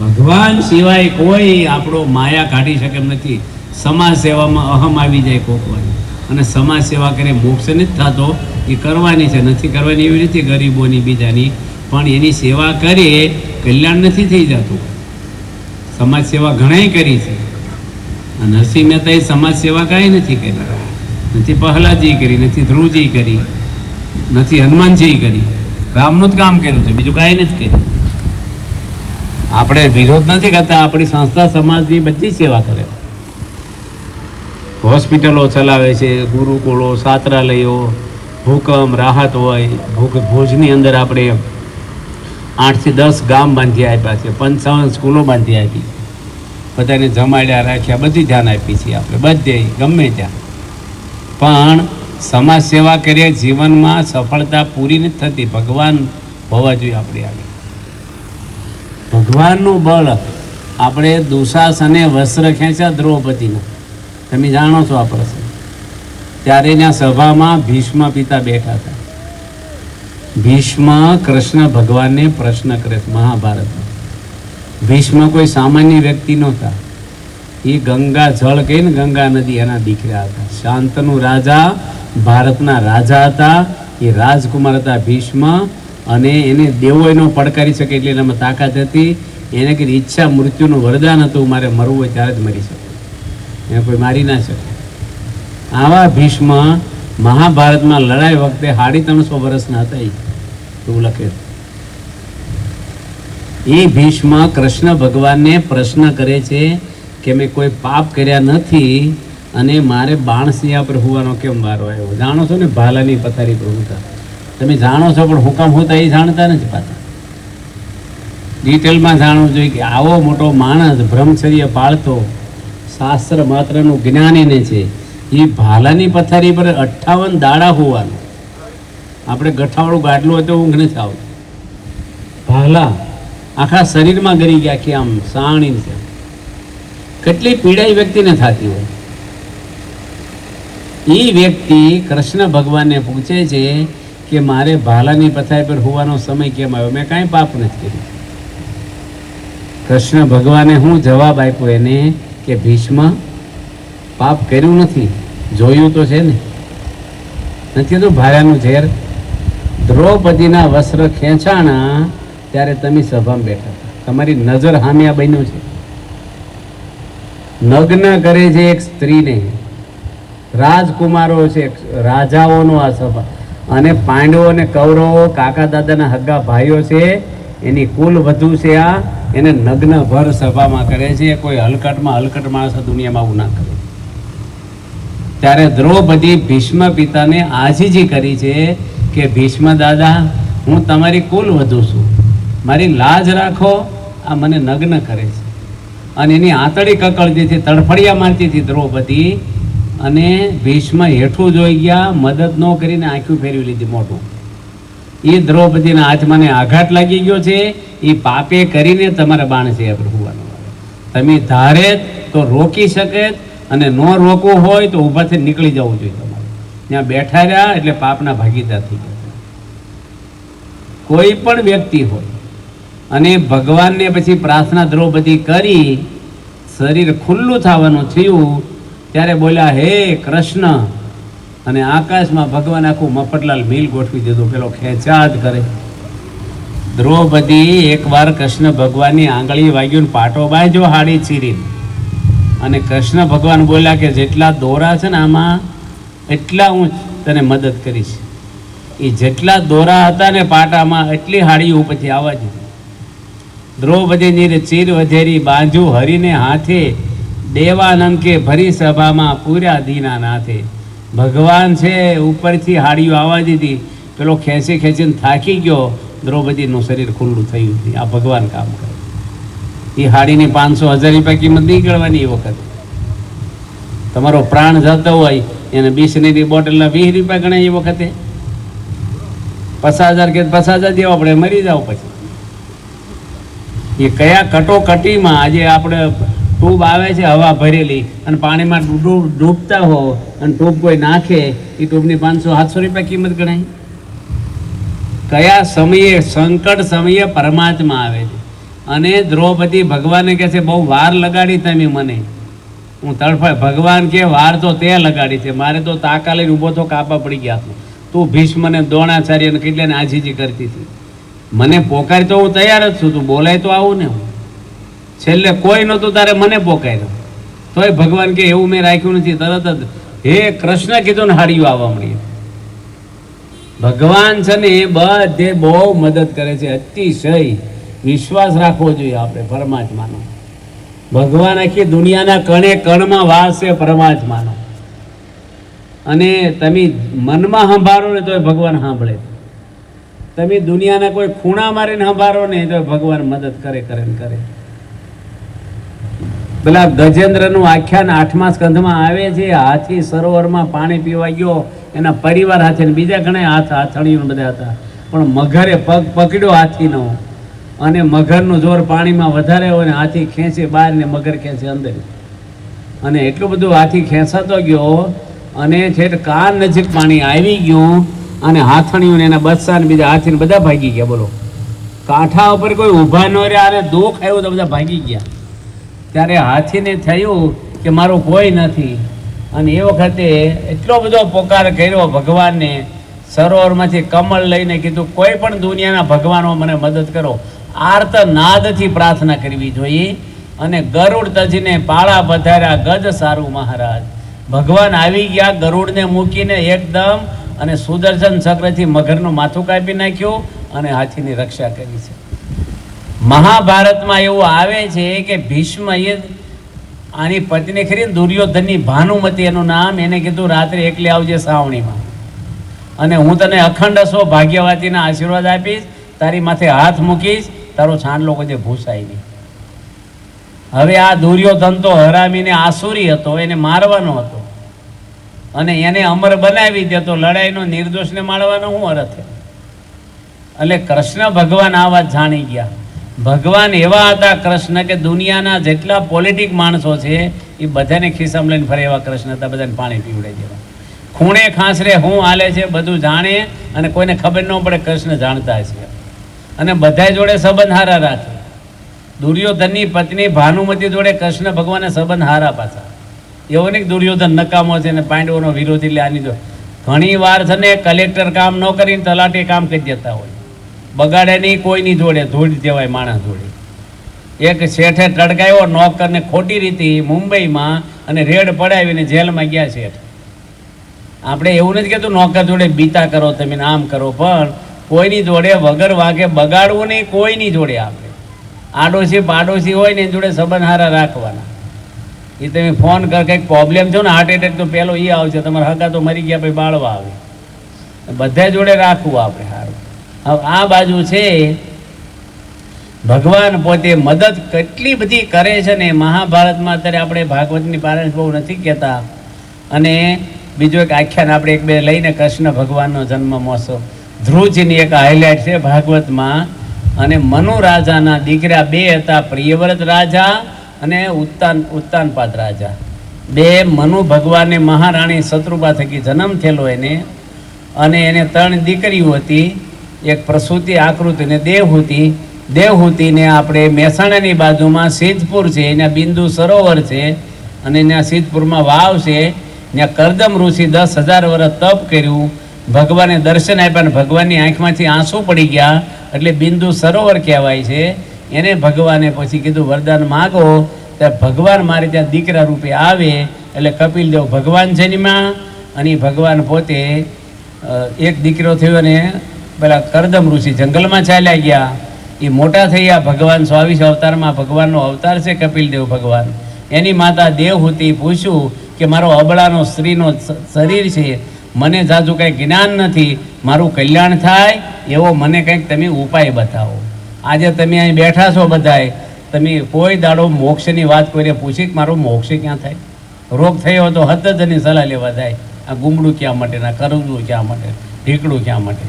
ભગવાન સિવાય કોઈ આપણો માયા કાઢી શકે એમ નથી. સમાજ સેવામાં અહમ આવી જાય કોકવાની, અને સમાજ સેવા કરે મોક્ષ નથી થતો, એ કરવાની છે, નથી કરવાની એવી રીતે ગરીબોની બીજાની, પણ એની સેવા કરીએ કલ્યાણ નથી થઈ જતું. સમાજ સેવા ઘણાય કરી છે. નરસિંહ મહેતાએ સમાજ સેવા કાંઈ નથી કરી, નથી પ્રહલાદજી કરી, નથી ધ્રુવજી કરી, નથી હનુમાનજી કરી, રામનું જ કામ કર્યું છે, બીજું કાંઈ નથી કર્યું. આપણે વિરોધ નથી કરતા, આપણી સંસ્થા સમાજની બધી સેવા કરે, હોસ્પિટલો ચલાવે છે, ગુરુકુળો, છાત્રાલયો, ભૂકંપ રાહત હોય, ભુજની અંદર આપણે 8 થી 10 ગામ બાંધી આપ્યા છે, 55 સ્કૂલો બાંધી આપી, બધાને જમાડ્યા રાખ્યા, બધી ધ્યાન આપી છે આપણે બધે ગમે ત્યાં. પણ સમાજ સેવા કરીએ જીવનમાં સફળતા પૂરી નથી થતી. ભગવાન હોવા જોઈએ આપણે આગળ, ભગવાનનું બળ. આપણે દુશાસને વસ્ત્ર ખેંચ્યા દ્રૌપદીના, તમે જાણો છો આ પ્રસંગ. ત્યારે ત્યાં સભામાં ભીષ્મ પિતા બેઠા હતા. ભીષ્મ કૃષ્ણ ભગવાનને પ્રશ્ન કરે છે મહાભારતમાં. ભીષ્મ કોઈ સામાન્ય વ્યક્તિ નહોતા, એ ગંગા જળ કહે ને, ગંગા નદી, એના દીકરા હતા. શાંતનુ રાજા, ભારતના રાજા હતા, એ રાજકુમાર હતા ભીષ્મ. અને એને દેવો એનો પડકારી શકે એટલે એનામાં તાકાત હતી. એને કઈ ઈચ્છા મૃત્યુનું વરદાન હતું, મારે મરવું હોય ત્યારે જ મરી શકે, એને કોઈ મારી ના શકે. આવા ભીષ્મ મહાભારતમાં લડાઈ વખતે 350 વર્ષના હતા, એવું લખે. એ ભીષ્મ કૃષ્ણ ભગવાનને પ્રશ્ન કરે છે કે મેં કોઈ પાપ કર્યા નથી અને મારે બાણસિયા પર હોવાનો કેમ વારો આવ્યો. જાણો છો ને, ભાલાની પથારી પર હોતા, તમે જાણો છો, પણ હુકામ હોતા એ જાણતા નથી પાછા. ડિટેલમાં જાણવું જોઈએ કે આવો મોટો માણસ બ્રહ્મચર્ય પાળતો, શાસ્ત્ર માત્રનું જ્ઞાનીને છે, એ ભાલાની પથારી પર 58 દાડા હોવાનું. આપણે ગઠાવાળું ગાડલું હોય તો ઊંઘ નથી આવતું. ભાલા આખા શરીરમાં ગરી ગયા કે આમ સાણી છે. કેટલી પીડાઈ વ્યક્તિને થતી હોય. એ વ્યક્તિ કૃષ્ણ ભગવાનને પૂછે છે કે મારે ભાલાની પથારી પર હોવાનો સમય કેમ આવ્યો? મેં કાંઈ પાપ નથી કર્યું. કૃષ્ણ ભગવાને હું જવાબ આપ્યો એને કે ભીષ્મ, પાપ કર્યું નથી, જોયું તો છે ને. નથી તો ભાલાનું ઝેર. દ્રૌપદીના વસ્ત્ર ખેંચાણા ત્યારે તમે સભામાં બેઠા હતા. તમારી નજર સામે આ બન્યું છે. નગ્ન કરે છે એક સ્ત્રીને, રાજકુમારો છે, રાજાઓનો આ સભા, અને પાંડવો અને કૌરવો કાકા દાદાના હગ્ગા ભાઈઓ છે, એની કુલ વધુ છે આ, એને નગ્ન ભર સભામાં કરે છે. કોઈ હલકટમાં હલકટ માણસ દુનિયામાં આવું ના કરે. ત્યારે દ્રૌપદી ભીષ્મ પિતાને આજીજી કરી છે કે ભીષ્મ દાદા, હું તમારી કુલ વધુ છું, મારી લાજ રાખો, આ મને નગ્ન કરે છે. અને એની આંતળી કકળતી હતી, તડફડિયા મારતી હતી દ્રૌપદી. અને ભીષ્મ હેઠું જોઈ ગયા, મદદ ન કરીને આંખું ફેરવી લીધી મોટું. એ દ્રૌપદીના આત્માને આઘાત લાગી ગયો છે. એ પાપે કરીને તમારા બાણ છે પ્રભુવાનો. તમે ધારે તો રોકી શકે, અને ન રોકવું હોય તો ઊભાથી નીકળી જવું જોઈએ. તમારે ત્યાં બેઠા રહ્યા એટલે પાપના ભાગીદાર થઈ ગયા. કોઈ પણ વ્યક્તિ હોય અને ભગવાનને પછી પ્રાર્થના દ્રૌપદી કરી, શરીર ખુલ્લું થવાનું થયું ત્યારે બોલ્યા, હે કૃષ્ણ. અને આકાશમાં ભગવાન આખું મફતલાલ મિલ ગોઠવી દીધું, પેલો ખેંચાદ કરે. દ્રૌપદી એકવાર કૃષ્ણ ભગવાનની આંગળી વાગ્યું, પાટો બાંધ્યો હાડી ચીરીને. અને કૃષ્ણ ભગવાન બોલ્યા કે જેટલા દોરા છે ને આમાં, એટલા હું તને મદદ કરીશ. એ જેટલા દોરા હતા ને પાટામાં, એટલી હાડી ઉપરથી આવવા દીધી. દ્રૌપદીની ચીર વધેરી બાંધ્યું હરીને હાથે, દેવાનંદ કે ભરી સભામાં પૂર્યા દીના નાથે. ભગવાન છે ઉપરથી હાડીઓ આવવા દીધી, પેલો ખેંચી ખેંચીને થાકી ગયો, દ્રૌપદીનું શરીર ખુલ્લું થયું. આ ભગવાન કામ કરે. એ હાડીની 500,000 રૂપિયા કિંમત નહીં ગણવાની. એ વખત તમારો પ્રાણ જતો હોય એને બીસની બોટલના 20 રૂપિયા ગણાય. એ વખતે 50,000 કે 50,000 દેવા પડે, મરી જાવ પછી. એ કયા કટોકટીમાં આજે આપણે ટ્યુબ આવે છે હવા ભરેલી, અને પાણીમાં ડૂબતા હો, અને ટ્યુબ કોઈ નાખે, એ ટ્યુબની 500-700 રૂપિયા કિંમત ગણાય. કયા સમયે, સંકટ સમયે પરમાત્મા આવે છે. અને દ્રૌપદી ભગવાનને કહે છે, બહુ વાર લગાડી તમે મને, હું તડફાય. ભગવાન કે વાર તો તે લગાડી છે, મારે તો તાકા લઈને ઊભો તો કાપા પડી ગયા હતું. તું ભીષ્મને દ્રોણાચાર્ય અને કેટલાને આજીજી કરતી હતી. મને પોકારી તો હું તૈયાર જ છું, તું બોલાય તો આવું ને. હું છેલ્લે કોઈ નહોતું, તારે મને પોકાર્યો. તોય ભગવાન કે એવું મેં રાખ્યું નથી. તરત જ હે કૃષ્ણ કીધું ને હાડીઓ આવવા મળી. ભગવાન છે ને એ બધે બહુ મદદ કરે છે. અતિશય વિશ્વાસ રાખવો જોઈએ આપણે પરમાત્માનો. ભગવાન આખી દુનિયાના કણે કણમાં વાસ છે પરમાત્માનો. અને તમે મનમાં સંભાળો ને તોય ભગવાન સાંભળે. તમે દુનિયાના કોઈ ખૂણા મારીને સંભાળો ને તો ભગવાન મદદ કરે કરે ને કરે. પેલા ગજેન્દ્રનું આખ્યાન 8મા સ્કંધમાં આવે છે. હાથી સરોવરમાં પાણી પીવા ગયો, એના પરિવાર હાથે, બીજા ઘણા હાથણીઓ બધા હતા, પણ મગરે પગ પકડ્યો હાથીનો, અને મગરનું જોર પાણીમાં વધારે હોય ને હાથી ખેંચે બહાર ને મગર ખેંચે અંદર. અને એટલું બધું હાથી ખેંચાતો ગયો, અને ઠેઠ કાન નજીક પાણી આવી ગયું, અને હાથણીઓને એના બચ્ચા ને બીજા હાથીને બધા ભાગી ગયા. બોલો, કાંઠા ઉપર કોઈ ઊભા ન રહ્યા, અને દુઃખ આવ્યું તો બધા ભાગી ગયા. ત્યારે હાથીને થયું કે મારું કોઈ નથી. અને એ વખતે એટલો બધો પોકાર કર્યો ભગવાનને. સરોવરમાંથી કમળ લઈને કીધું, કોઈ પણ દુનિયાના ભગવાનો મને મદદ કરો. આર્ત નાદથી પ્રાર્થના કરવી જોઈએ. અને ગરુડ તજીને પાળા પધાર્યા ગજ સારું મહારાજ. ભગવાન આવી ગયા ગરુડને મૂકીને એકદમ, અને સુદર્શન ચક્રથી મગરનું માથું કાપી નાખ્યું, અને હાથીની રક્ષા કરી છે. મહાભારતમાં એવું આવે છે કે ભીષ્મ એ આની પત્ની ખરી દુર્યોધનની ભાનુમતી એનું નામ, એને કીધું રાત્રે એકલી આવજે સાવણીમાં, અને હું તને અખંડ ભાગ્યવતીના આશીર્વાદ આપીશ, તારી માથે હાથ મૂકીશ, તારો છાંડલો કોઈ ભૂસાય નહીં. હવે આ દુર્યોધન તો હરામીને આસુરી હતો, એને મારવાનો હતો, અને એને અમર બનાવી દે તો લડાઈનો નિર્દોષને મારવાનો શું અર્થ? એટલે કૃષ્ણ ભગવાન આ વાત જાણી ગયા. ભગવાન એવા હતા કૃષ્ણ કે દુનિયાના જેટલા પોલિટિક માણસો છે એ બધાને ખિસ્સામાં લઈને ફરે એવા કૃષ્ણ હતા. બધાને પાણી પીવડાવી દેવા. ખૂણે ખાંસરે હું હાલે છે બધું જાણે, અને કોઈને ખબર ન પડે કૃષ્ણ જાણતા છે. અને બધા જોડે સંબંધ હારા રાખે. દુર્યોધનની પત્ની ભાનુમતી જોડે કૃષ્ણ ભગવાને સંબંધ હારા પાછા. એવો નહીં કે દુર્યોધન નકામો છે ને પાંડવોનો વિરોધી, એટલે આની જો ઘણી વાર છે ને કલેક્ટર કામ ન કરીને તલાટી કામ કરી દેતા હોય. બગાડે નહીં કોઈની જોડે, ધૂળ દેવાય માણસ જોડે. એક શેઠે ટડકાયો નોકરને ખોટી રીતે મુંબઈમાં, અને રેડ પડાવીને જેલમાં ગયા શેઠ. આપણે એવું નથી કહેતું નોકર જોડે બીતા કરો તમે આમ કરો, પણ કોઈની જોડે વગર વાગે બગાડવું નહીં કોઈની જોડે. આપણે આડોશી પાડોશી હોય ને એની જોડે સંબંધ હારા રાખવાના. એ તમે ફોન કર કંઈક પ્રોબ્લેમ છો ને, હાર્ટ એટેક તો પહેલો એ આવશે, તમારા હગા તો મરી ગયા પછી બાળવા આવે. બધા જોડે રાખવું આપણે સારું. હવે આ બાજુ છે ભગવાન પોતે મદદ કેટલી બધી કરે છે ને. મહાભારતમાં અત્યારે આપણે ભાગવતની પારાયણ બહુ નથી કહેતા. અને બીજો એક આખ્યાન આપણે એક બે લઈને, કૃષ્ણ ભગવાનનો જન્મ મહોત્સવ, ધ્રુવજીની એક હાઇલાઇટ છે ભાગવતમાં. અને મનુ રાજાના દીકરા બે હતા, પ્રિયવ્રત રાજા અને ઉત્તાનપાદ રાજા. બે મનુ ભગવાનને મહારાણી શત્રુપા થકી જન્મ થયેલો એને. અને એને 3 દીકરીઓ હતી, એક પ્રસૂતિ, આકૃતિ અને દેવહૂતિ. દેવહૂતિને આપણે મહેસાણાની બાજુમાં સિદ્ધપુર છે, એના બિંદુ સરોવર છે, અને ત્યાં સિદ્ધપુરમાં વાવ છે. ત્યાં કરદમ ઋષિ 10,000 વર્ષ તપ કર્યું, ભગવાને દર્શન આપ્યા, અને ભગવાનની આંખમાંથી આંસુ પડી ગયા, એટલે બિંદુ સરોવર કહેવાય છે. એને ભગવાને પછી કીધું વરદાન માગો, ત્યાં ભગવાન મારે ત્યાં દીકરા રૂપે આવે. એટલે કપિલદેવ ભગવાન જન્મ્યા, અને ભગવાન પોતે એક દીકરો થયો, અને પેલા કરદમ ઋષિ જંગલમાં ચાલ્યા ગયા. એ મોટા થયા, ભગવાન 22 અવતારમાં ભગવાનનો અવતાર છે કપિલદેવ ભગવાન. એની માતા દેવહૂતિ પૂછ્યું કે મારો અબળાનો સ્ત્રીનો શરીર છે, મને જાજુ કંઈ જ્ઞાન નથી, મારું કલ્યાણ થાય એવો મને કંઈક તમે ઉપાય બતાવો. આજે તમે અહીં બેઠા છો બધાય, તમે કોઈ દાડો મોક્ષની વાત કોઈને પૂછી કે મારો મોક્ષ ક્યાં થાય? રોગ થયો તો હતજની સલાહ લેવા જાય, આ ગુમડું ક્યાં માટે, ના કરવું ક્યાં માટે, ઢીકડું ક્યાં માટે.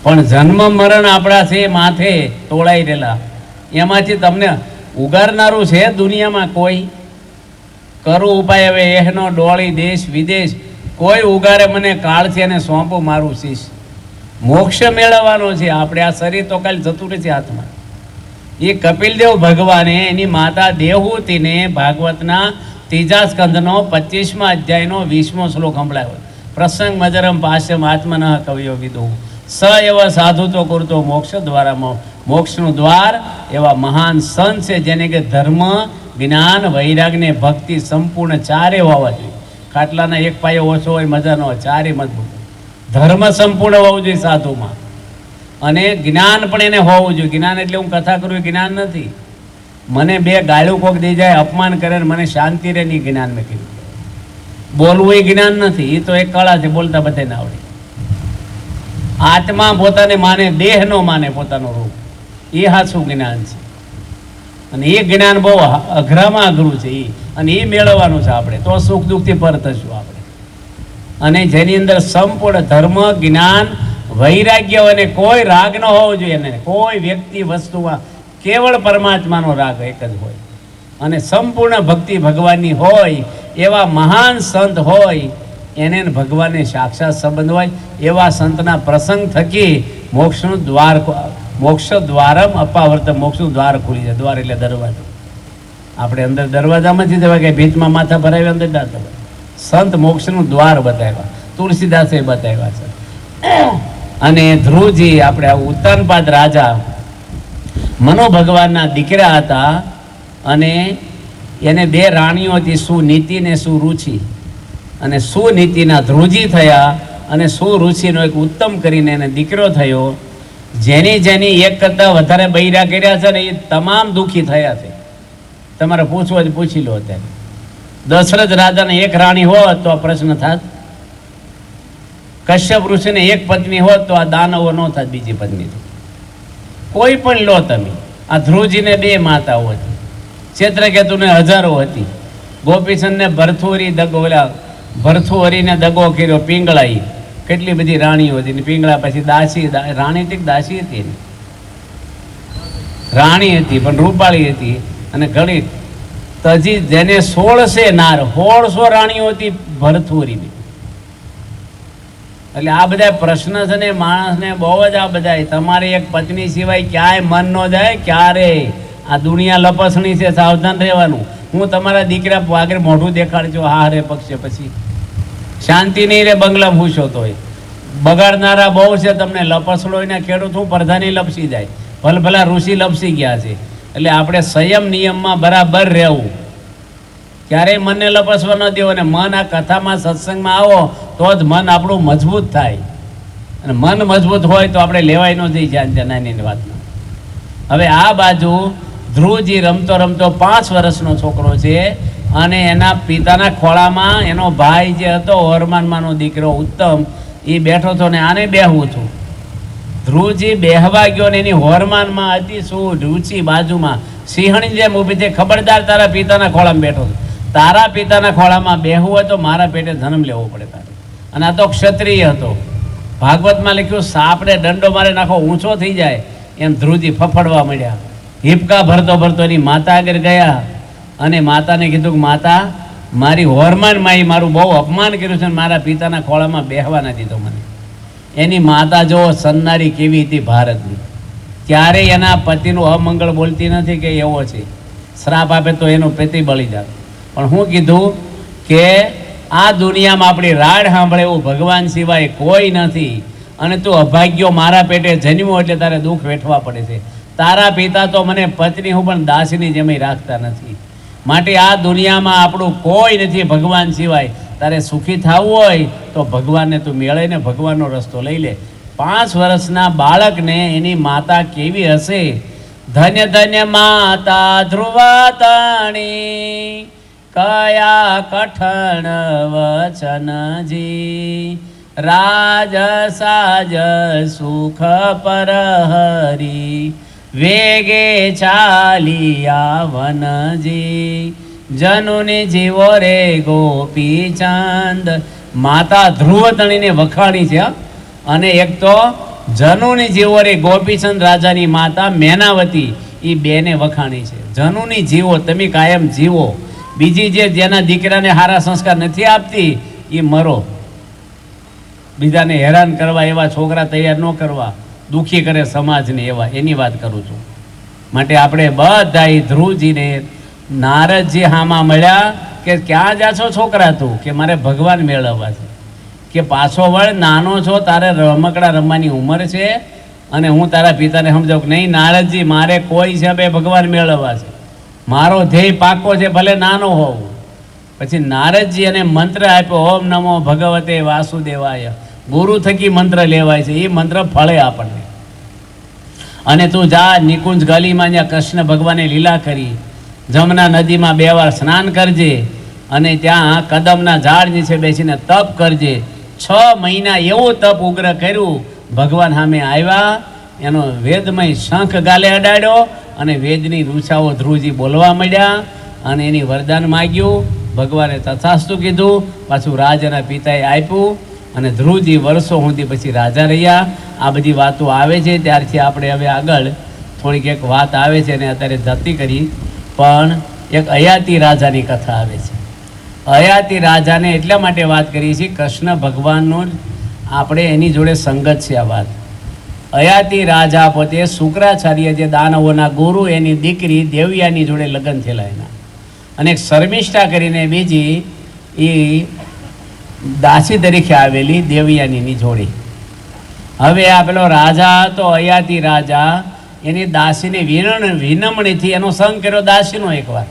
પણ જન્મ મરણ આપણા છે માથે તોળાઈ રહેલા, એમાંથી તમને ઉગારનારું છે દુનિયામાં કોઈ? કરું ઉપાય હવે એનો ડોળી દેશ વિદેશ, કોઈ ઉગારે મને કાળથી અને સોંપું મારું શીશ. મોક્ષ મેળવવાનો છે આપણે, આ શરીર તો કાલે જતું રહેશે હાથમાં. એ કપિલદેવ ભગવાને એની માતા દેવહૂતિને ભાગવતના 3જા સ્કંદનો 25મા અધ્યાયનો 20મો શ્લોક સંભળાવ્યો. પ્રસંગ મજરમ પાશ્યમ આત્મન કવિયો વિદો સ એવા સાધુ તો કરતો મોક્ષ દ્વારામાં, મોક્ષનું દ્વાર એવા મહાન સંત છે જેને કે ધર્મ, જ્ઞાન, વૈરાગ ને ભક્તિ સંપૂર્ણ ચારે હોવા જોઈએ. ખાટલાના એક પાયો ઓછો હોય મજા ન હોય, ચારે મજબૂત. ધર્મ સંપૂર્ણ હોવું જોઈએ સાધુમાં, અને જ્ઞાન પણ એને હોવું જોઈએ. જ્ઞાન એટલે હું કથા કરું એ જ્ઞાન નથી. મને 2 ગાળું કોક દઈ જાય, અપમાન કરે ને મને શાંતિ રહે નહીં, જ્ઞાન મેં કીધું. બોલવું એ જ્ઞાન નથી, એ તો એક કળા છે, બોલતા બધાને આવડે. આત્મા પોતાને માને, દેહ નો માને પોતાનો રૂપ, એ સાચું જ્ઞાન છે. અને એ જ્ઞાન બહુ અઘરામાં અઘરું છે, અને એ મેળવવાનું છે આપણે, તો સુખ દુઃખથી પર થશું આપણે. અને જેની અંદર સંપૂર્ણ ધર્મ, જ્ઞાન, વૈરાગ્ય, અને કોઈ રાગ ન હોવો જોઈએ, એને કોઈ વ્યક્તિ વસ્તુમાં કેવળ પરમાત્માનો રાગ એક જ હોય. અને સંપૂર્ણ ભક્તિ ભગવાનની હોય એવા મહાન સંત હોય, એને ભગવાનને સાક્ષાત સંબંધ હોય એવા સંતના પ્રસંગ થકી મોક્ષનું દ્વાર, મોક્ષ દ્વારમ અપાવર્ત, મોક્ષનું દ્વાર ખુલી જાય. દ્વાર એટલે દરવાજો. આપણે અંદર દરવાજામાંથી જવાય કે ભીતમાં માથા ભરાવ્યા અંદર ના જવાય. સંત મોક્ષનું દ્વાર બતાવ્યા, તુલસીદાસે બતાવ્યા છે. અને ધ્રુવજી આપણે ઉત્તાનપાદ રાજા મનો ભગવાનના દીકરા હતા, અને એને 2 રાણીઓ હતી, સુનીતિ ને સુરુચિ. અને સુનીતિના ધ્રુવજી થયા, અને સુરુચિનો એક ઉત્તમ કરીને એને દીકરો થયો. જેની એક કરતાં વધારે બૈરા કર્યા છે ને એ તમામ દુઃખી થયા છે. તમારે પૂછવું હોય પૂછી લો. અત્યારે દશરથ રાજાને 1 રાણી હોત તો આ પ્રશ્ન થાત. કશ્યપ ઋષિને 1 પત્ની હોત તો આ દાનવો ન થાત બીજી પત્ની. કોઈ પણ લો તમે. આ ધ્રુવજીને 2 માતાઓ હતી, ચેત્રકેતુને 1000 હતી, ગોપીચંદને ભરથુહરીને દગો કર્યો, પિંગળાઈ, કેટલી બધી રાણીઓ હતી. પિંગળા પછી દાસી, રાણી હતી દાસી હતી ને, રાણી હતી પણ રૂપાળી હતી. અને ઘણી તજી જેને 1600 નાર, 1600 રાણીઓ હતી ભરથુહરીની. એટલે આ બધા પ્રશ્ન છે ને માણસને બહુ જ આ બધા તમારી એક પત્ની સિવાય ક્યાંય મન ન જાય ક્યારે. આ દુનિયા લપસણી છે, સાવધાન રહેવાનું. હું તમારા દીકરા આગળ મોઢું દેખાડજો હા રે પક્ષે પછી શાંતિ નહીં રે બંગલામાં પૂછો તોય. બગાડનારા બહુ છે, તમને લપસડો ને ખેડૂત હું પ્રધાની લપસી જાય, ભલે ભલા ઋષિ લપસી ગયા છે. એટલે આપણે સંયમ નિયમમાં બરાબર રહેવું, ક્યારેય મનને લપસવા ન દેવો. અને મન આ કથામાં સત્સંગમાં આવો તો જ મન આપણું મજબૂત થાય, અને મન મજબૂત હોય તો આપણે લેવાય ન જઈ જાય નાની વાતમાં. હવે આ બાજુ ધ્રુવજી રમતો રમતો 5 વર્ષનો છોકરો છે, અને એના પિતાના ખોળામાં એનો ભાઈ જે હતો હરમાનમાંનો દીકરો ઉત્તમ એ બેઠો હતો ને આને બેહવું હતું. ધ્રુવજી બેહવા ગયો ને એની હોરમાનમાં હતી શું રુચિ બાજુમાં સિંહણી જેમ ઊભી છે, ખબરદાર તારા પિતાના ખોળામાં બેઠો, તારા પિતાના ખોળામાં બેહવું હોય તો મારા પેટે જન્મ લેવો પડે તારે. અને આ તો ક્ષત્રિય હતો. ભાગવતમાં લખ્યું સાપને દંડો મારે નાખો ઊંચો થઈ જાય એમ ધ્રુવજી ફફડવા મળ્યા. હિપકા ભરતો ભરતો એની માતા આગળ ગયા અને માતાને કીધું કે માતા મારી હોરમાનમાં મારું બહુ અપમાન કર્યું છે, મારા પિતાના ખોળામાં બેહવા નથી દીધો મને. એની માતા જો સન્નારી કેવી હતી ભારતની, ક્યારેય એના પતિનું અમંગળ બોલતી નથી કે એવો છે, શ્રાપ આપે તો એનું પતિ બળી જાય. પણ હું કીધું કે આ દુનિયામાં આપણી રાડ સાંભળે એવું ભગવાન સિવાય કોઈ નથી, અને તું અભાગ્યો મારા પેટે જન્મ્યો એટલે તારે દુઃખ વેઠવા પડે છે. તારા પિતા તો મને પત્ની હું પણ દાસીની જેમ રાખતા નથી, માટે આ દુનિયામાં આપણું કોઈ નથી ભગવાન સિવાય. તારે સુખી થવું હોય તો ભગવાનને તું મેળે ને ભગવાનનો રસ્તો લઈ લે. 5 વર્ષના બાળકને એની માતા કેવી હશે, ધન્ય ધન્ય માતા ધ્રુવતાણી કયા કઠણ વચનજી, રાજ સાજ સુખ પરહરી વેગે ચાલિયા વનજી, જનુની જીવો રે ગોપી ચાંદ. માતા ધ્રુવતણીને વખાણી છે, અને એક તો જનુની જીવો રે ગોપીચંદ રાજાની માતા મેનાવતી એ બેને વખાણી છે. જનુની જીવો તમે કાયમ જીવો, બીજી જેના દીકરાને સારા સંસ્કાર નથી આપતી એ મરો. બીજાને હેરાન કરવા એવા છોકરા તૈયાર ન કરવા, દુઃખી કરે સમાજને એવા, એની વાત કરું છું. માટે આપણે બધા ધ્રુવજીને નારદજી હામાં મળ્યા કે ક્યાં જાશો છોકરા તું, કે મારે ભગવાન મેળવવા છે, કે પાછો વળ નાનો છો, તારે રમકડા રમવાની ઉંમર છે, અને હું તારા પિતાને સમજાવું કે નહીં નારદજી મારે કોઈ હિસાબે ભગવાન મેળવવા છે, મારો ધ્યેય પાકો છે ભલે નાનો હોવું. પછી નારદજી એને મંત્ર આપ્યો ઓમ નમો ભગવતે વાસુદેવાય, ગુરુ થકી મંત્ર લેવાય છે, એ મંત્ર ફળે આપણને. અને તું જા નિકુંજ ગલીમાં જ્યાં કૃષ્ણ ભગવાને લીલા કરી, જમના નદીમાં 2 વાર સ્નાન કરજે, અને ત્યાં કદમના ઝાડ નીચે બેસીને તપ કરજે. 6 મહિના એવું તપ ઉગ્ર કર્યું, ભગવાન સામે આવ્યા, એનો વેદમય શંખ ગાલે અડાડ્યો, અને વેદની રૂછાઓ ધ્રુવજી બોલવા માંડ્યા, અને એની વરદાન માગ્યું. ભગવાને તથાસ્તુ કીધું, પાછું રાજાના પિતાએ આપ્યું, અને ધ્રુવજી વર્ષો સુધી પછી રાજા રહ્યા. આ બધી વાતો આવે છે, ત્યારથી આપણે હવે આગળ થોડીક એક વાત આવે છે અને અત્યારે જતી કરી. પણ એક અયાતિ રાજાની કથા આવે છે. અયાતિ રાજાને એટલા માટે વાત કરીએ છીએ, કૃષ્ણ ભગવાનનું આપણે એની જોડે સંગત છે આ વાત. અયાતિ રાજા પોતે શુક્રાચાર્ય જે દાનવોના ગુરુ, એની દીકરી દેવયાની જોડે લગ્ન થયેલા એના, અને એક શર્મિષ્ઠા કરીને બીજી એ દાસી તરીકે આવેલી દેવયાનીની જોડી. હવે આ પેલો રાજા હતો અયાતિ રાજા, એની દાસીને વિનમણીથી એનો સંગ કર્યો દાસીનો એકવાર,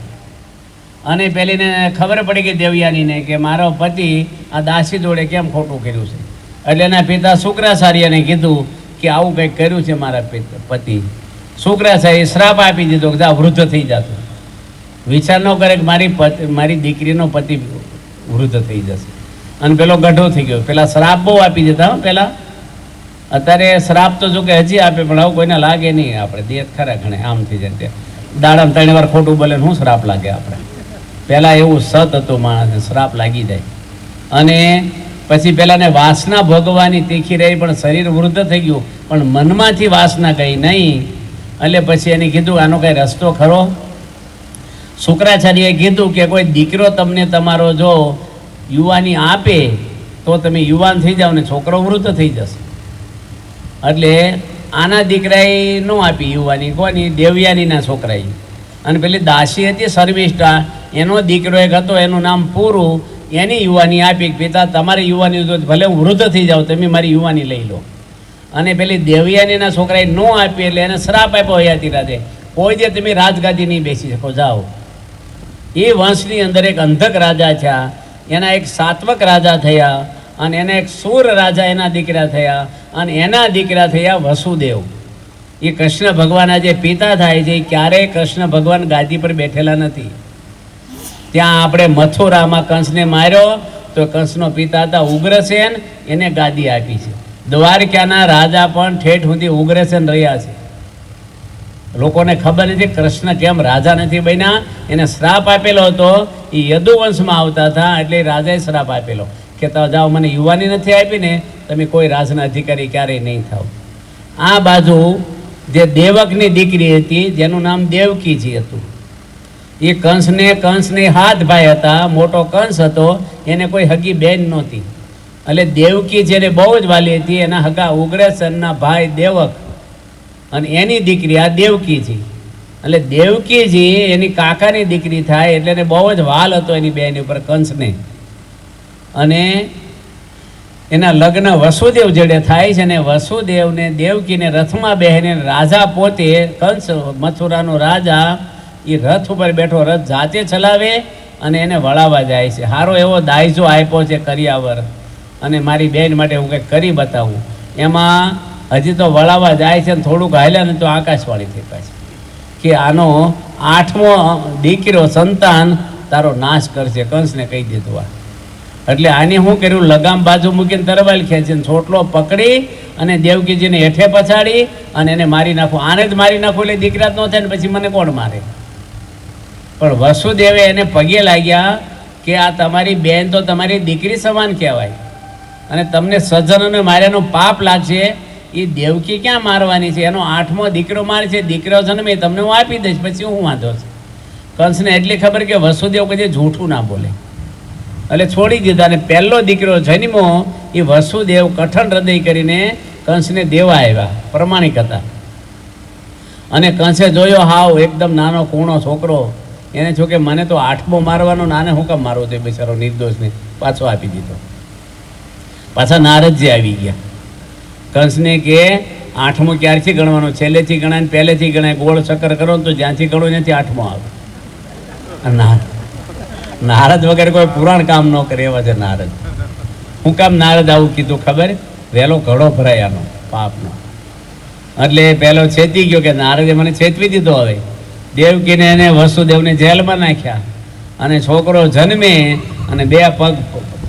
અને પેલીને ખબર પડી ગઈ દેવયાનીને કે મારો પતિ આ દાસી જોડે કેમ ખોટું કર્યું છે. એટલે એના પિતા શુક્રાચાર્યને કીધું કે આવું કંઈક કર્યું છે મારા પતિ. શુક્રાચાર્ય શ્રાપ આપી દીધો કે જા વૃદ્ધ થઈ જતો. વિચાર ન કરે કે મારી દીકરીનો પતિ વૃદ્ધ થઈ જશે, અને પેલો ગઢો થઈ ગયો. પેલા શ્રાપ બહુ આપી દેતા હો પેલા, અત્યારે શ્રાપ તો જો કે હજી આપે, પણ આવું કોઈને લાગે નહીં. આપણે દેત ખરા ઘણે આમ થઈ જાય, ત્યાં દાડામાં 3 વાર ખોટું બોલે શું શ્રાપ લાગે આપણે. પહેલાં એવું સત હતું માણસને, શ્રાપ લાગી જાય. અને પછી પેલાને વાસના ભોગવાની તીખી રહી, પણ શરીર વૃદ્ધ થઈ ગયું, પણ મનમાંથી વાસના ગઈ નહીં. એટલે પછી એને કીધું આનો કંઈ રસ્તો ખરો. શુક્રાચાર્યએ કીધું કે કોઈ દીકરો તમને તમારો જો યુવાની આપે તો તમે યુવાન થઈ જાઓ ને છોકરો વૃદ્ધ થઈ જશે. એટલે આના દીકરાએ ન આપી યુવાની, કોની? દેવયાનીના છોકરાએ. અને પેલી દાસી હતી શર્મિષ્ઠા, એનો દીકરો એક હતો, એનું નામ પૂરું, એની યુવાની આપી. પિતા તમારી યુવાની તો ભલે હું વૃદ્ધ થઈ જાઉં, તમે મારી યુવાની લઈ લો. અને પેલી દેવયાનીના છોકરાએ ન આપી એટલે એને શ્રાપ આપ્યો હયાતી રાધે, કોઈ જે તમે રાજગાદી નહીં બેસી શકો, જાઓ. એ વંશની અંદર એક અંધક રાજા થયા, એના એક સાત્વક રાજા થયા, અને એના એક સૂર રાજા એના દીકરા થયા, અને એના દીકરા થયા વસુદેવ. એ કૃષ્ણ ભગવાનના જે પિતા થાય છે એ ક્યારેય કૃષ્ણ ભગવાન ગાદી પર બેઠેલા નથી. ત્યાં આપણે મથુરામાં કંસને માર્યો તો કંસનો પિતા હતા ઉગ્રસેન, એને ગાદી આપી છે. દ્વારકાના રાજા પણ ઠેઠ સુધી ઉગ્રસેન રહ્યા છે. લોકોને ખબર નથી કૃષ્ણ કેમ રાજા નથી બન્યા. એને શ્રાપ આપેલો હતો, એ યદુવંશમાં આવતા હતા, એટલે રાજાએ શ્રાપ આપેલો કે જાઓ, મને યુવાની નથી આપી ને, તમે કોઈ રાજના અધિકારી ક્યારેય નહીં થાવ. આ બાજુ જે દેવકની દીકરી હતી જેનું નામ દેવકીજી હતું, એ કંસને હાથ ભાઈ હતા. મોટો કંસ હતો, એને કોઈ હગી બેન નહોતી. એટલે દેવકી જેને બહુ જ વાલી હતી, એના હગા ઉગ્રસેનના ભાઈ દેવક, અને એની દીકરી આ દેવકીજી. એટલે દેવકીજી એની કાકાની દીકરી થાય, એટલે એને બહુ જ વાલ હતો એની બેન ઉપર, કંસને. અને એના લગ્ન વસુદેવ જોડે થાય છે, અને વસુદેવને દેવકીને રથમાં બેહીને રાજા પોતે, કંસ મથુરાનો રાજા, એ રથ ઉપર બેઠો, રથ જાતે ચલાવે અને એને વળાવવા જાય છે. સારો એવો દાયજો આપ્યો છે કરિયાવર, અને મારી બેન માટે હું કંઈક કરી બતાવું. એમાં હજી તો વળાવવા જાય છે, થોડુંક હાલ્યા ને તો આકાશવાણી થઈ પાછી કે આનો 8મો દીકરો સંતાન તારો નાશ કરશે, કંસને કહી દીધું. આ એટલે આને શું કર્યું, લગામ બાજુ મૂકીને તરવાલ ખેંચીને છોટલો પકડી અને દેવકીજીને હેઠે પછાડી અને એને મારી નાખું. આને જ મારી નાખું એટલે દીકરા જ ન થાય ને પછી મને કોણ મારે? પણ વસુદેવે એને પગે લાગ્યા કે આ તમારી બેન તો તમારી દીકરી સમાન કહેવાય, અને તમને સજ્જનોને માર્યાનું પાપ લાગશે. એ દેવકી ક્યાં મારવાની છે? એનો 8મો દીકરો મારે છે, દીકરો જન્મે તમને હું આપી દઈશ, પછી હું વાંધો છે. કંસને એટલી ખબર કે વસુદેવ કદી જૂઠું ના બોલે, એટલે છોડી દીધા. અને પહેલો દીકરો જન્મો એ વસુદેવ કઠણ હૃદય કરીને કંસને દેવા આવ્યા, પ્રમાણિક હતા. અને કંસે જોયો હાવ એકદમ નાનો કૂણો છોકરો, એને છો કે મને તો 8મો મારવાનો, નાને હું કામ મારવો તો બિચારો નિર્દોષને, પાછો આપી દીધો. પાછા નારદજી આવી ગયા. કંસને કે 8મો ક્યારથી ગણવાનો? છેલ્લેથી ગણાય ને પહેલેથી ગણાય, ગોળ ચક્કર કરો ને તો જ્યાંથી ગણો ત્યાંથી 8મો આવે. નારદ વગેરે કોઈ પુરાણ કામ ન કરે એવા છે નારદ. હું કામ નારદ આવું કીધું ખબર? વહેલો ઘડો ભરાય આનો પાપનો. એટલે પહેલો છેતી ગયો કે નારદે મને છેતવી દીધો. હવે દેવકીને એને વસુદેવને જેલમાં નાખ્યા, અને છોકરો જન્મે અને 2 પગ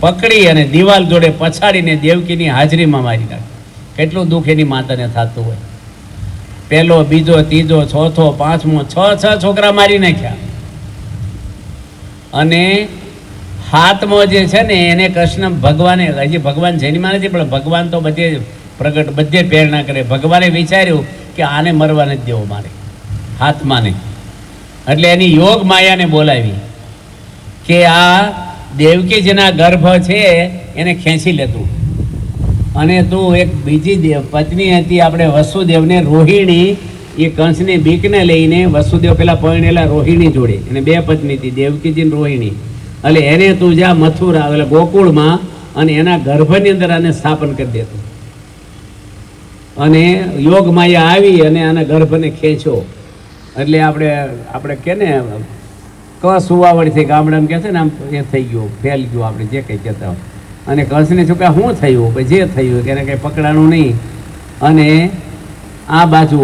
પકડી અને દિવાલ જોડે પછાડીને દેવકીની હાજરીમાં મારી નાખી. કેટલું દુઃખ એની માતાને થતું હોય. પહેલો, બીજો, ત્રીજો, ચોથો, 5મો, 6 છોકરા મારી નાખ્યા. અને 7મો જે છે ને એને કૃષ્ણ ભગવાને, હજી ભગવાન જન્મા નથી પણ ભગવાન તો બધે પ્રગટ, બધે પ્રેરણા કરે. ભગવાને વિચાર્યું કે આને મરવા નથી દેવો મારે, હાથમાંને. એટલે એની યોગ માયાને બોલાવી કે આ દેવકી જેના ગર્ભ છે એને ખેંચી લેતું, અને તું એક બીજી પત્ની હતી આપણે વસુદેવને, રોહિણી, એ કંસની બીકને લઈને વસુદેવ પેલા પરણેલા રોહિણી જોડે, એને 2 પત્ની હતી, દેવકીજી ને રોહિણી. એટલે એને તું જા મથુરા એટલે ગોકુળમાં, અને એના ગર્ભની અંદર આને સ્થાપન કરી દેતું. અને યોગ માયા આવી અને આના ગર્ભને ખેંચ્યો. એટલે આપણે કે ને કસુવાવડથી ગામડામાં કહે છે ને, આમ એ થઈ ગયું, ફેલ ગયું, આપણે જે કંઈ કહેતા હોય. અને કંસને શું કે શું થયું? જે થયું કે એને કંઈ પકડાનું નહીં. અને આ બાજુ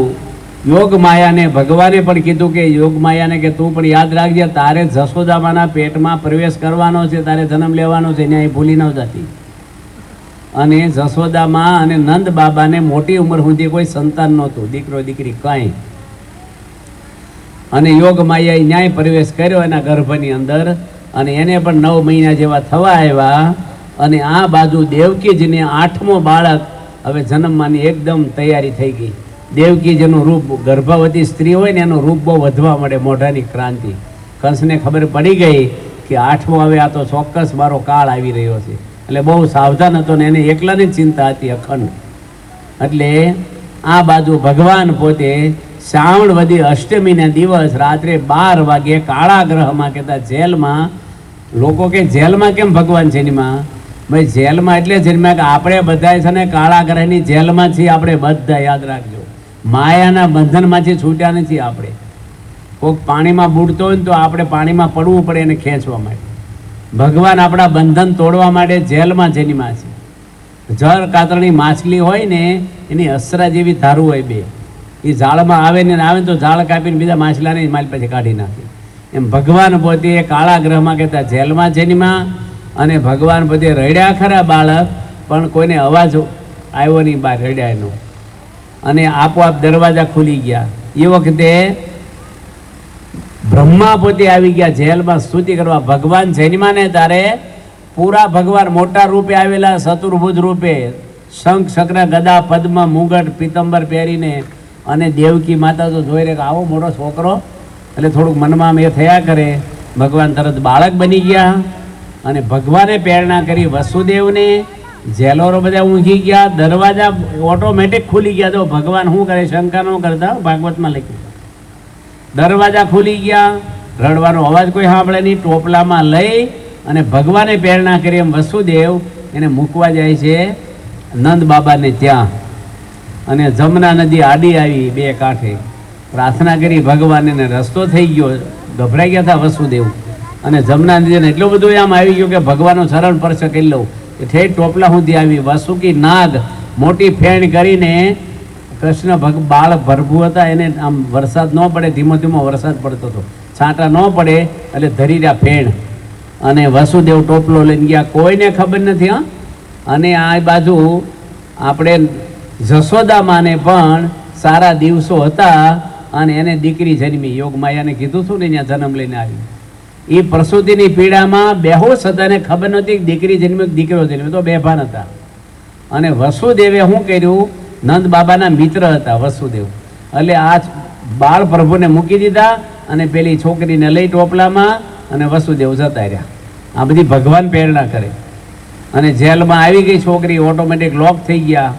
યોગ માયાને ભગવાને પણ કીધું કે યોગ માયાને કે તું પણ યાદ રાખજે, તારે જશોદામાના પેટમાં પ્રવેશ કરવાનો છે, તારે જન્મ લેવાનો છે, ત્યાં એ ભૂલી ન જતી. અને જશોદામાં અને નંદ બાબાને મોટી ઉંમર સુધી કોઈ સંતાન નહોતું, દીકરો દીકરી કાંઈ. અને યોગ માયાએ ન્યાય પ્રવેશ કર્યો એના ગર્ભની અંદર, અને એને પણ 9 મહિના જેવા થવા આવ્યા. અને આ બાજુ દેવકીજીને 8મો બાળક હવે જન્મવાની એકદમ તૈયારી થઈ ગઈ. દેવકી જેનું રૂપ, ગર્ભવતી સ્ત્રી હોય ને એનું રૂપ બહુ વધવા મળે, મોઢાની ક્રાંતિ. કંસને ખબર પડી ગઈ કે 8મો હવે આ તો ચોક્કસ મારો કાળ આવી રહ્યો છે. એટલે બહુ સાવધાન હતો ને એને એકલાની જ ચિંતા હતી અખંડ. એટલે આ બાજુ ભગવાન પોતે શ્રાવણ વધી અષ્ટમીના દિવસ રાત્રે 12 વાગે કાળા ગ્રહમાં કહેતા જેલમાં, લોકો કે જેલમાં કેમ ભગવાન જન્મ્યા? ભાઈ જેલમાં એટલે જન્મ્યા કે આપણે બધા છે ને કાળા ગ્રહની જેલમાં છીએ. આપણે બધા યાદ રાખજો, માયાના બંધનમાંથી છૂટ્યા નથી આપણે. કોઈક પાણીમાં બુડતો હોય ને તો આપણે પાણીમાં પડવું પડે એને ખેંચવા માટે. ભગવાન આપણા બંધન તોડવા માટે જેલમાં જન્મ્યા છે. જળ કાતરણી માછલી હોય ને એની અસરા જેવી ધારું હોય બે, એ જાળમાં આવે ને આવે તો જાળ કાપીને બીજા માછલાને માલ પછી કાઢી નાખે. એમ ભગવાન પોતે કાળા ગ્રહમાં કહેતા જેલમાં જન્મ્યા. અને ભગવાન પોતે રડ્યા ખરા બાળક, પણ કોઈને અવાજ આવ્યો નહીં બહાર રડ્યા એનો, અને આપોઆપ દરવાજા ખુલી ગયા. એ વખતે બ્રહ્મા પોતે આવી ગયા જેલમાં સ્તુતિ કરવા. ભગવાન જન્મ્યા ને તારે પૂરા ભગવાન મોટા રૂપે આવેલા, ચતુર્ભુજ રૂપે, શંખ ચક્ર ગદા પદ્મ મુગટ પીતંબર પહેરીને. અને દેવકી માતા તો જોઈ રહે કે આવો મોટો છોકરો, એટલે થોડુંક મનમાં એ થયા કરે. ભગવાન તરત બાળક બની ગયા અને ભગવાને પ્રેરણા કરી વસુદેવને. જેલોરો બધા ઊંઘી ગયા, દરવાજા ઓટોમેટિક ખુલી ગયા. તો ભગવાન શું કરે, શંકા ન કરતા, ભાગવતમાં લખ્યું. દરવાજા ખુલી ગયા, રડવાનો અવાજ કોઈ સાંભળે નહીં. ટોપલામાં લઈ અને ભગવાને પ્રેરણા કરી એમ વસુદેવ એને મૂકવા જાય છે નંદ બાબાને ત્યાં. અને જમના નદી આડી આવી બે કાંઠે, પ્રાર્થના કરી ભગવાનને. રસ્તો થઈ ગયો, ગભરાઈ ગયા હતા વસુદેવ. અને જમના નદીને એટલું બધું આમ આવી ગયું કે ભગવાનનો શરણ સ્પર્શ કરી લઉં. ઠેઠ ટોપલા સુધી આવી. વાસુકી નાગ મોટી ફેણ કરીને, કૃષ્ણ બાળ ભરભુ હતા, એને આમ વરસાદ ન પડે, ધીમો ધીમો વરસાદ પડતો હતો, છાંટા ન પડે એટલે ધરી રહ્યા ફેણ. અને વસુદેવ ટોપલો લઈને ગયા, કોઈને ખબર નથી. હા, અને આ બાજુ આપણે જશોદામાને પણ સારા દિવસો હતા અને એને દીકરી જન્મી. યોગ માયાને કીધું હતું ને ત્યાં જન્મ લઈને આવી. એ પ્રસૂતિની પીડામાં બેહોશ હતા ને ખબર નહોતી કે દીકરી જન્મી કે દીકરો જન્મ્યો, તો બેભાન હતા. અને વસુદેવે શું કર્યું, નંદ બાબાના મિત્ર હતા વસુદેવ, એટલે આ બાળ પ્રભુને મૂકી દીધા અને પેલી છોકરીને લઈ ટોપલામાં, અને વસુદેવ જતા રહ્યા. આ બધી ભગવાન પ્રેરણા કરે. અને જેલમાં આવી ગઈ છોકરી, ઓટોમેટિક લોક થઈ ગયા,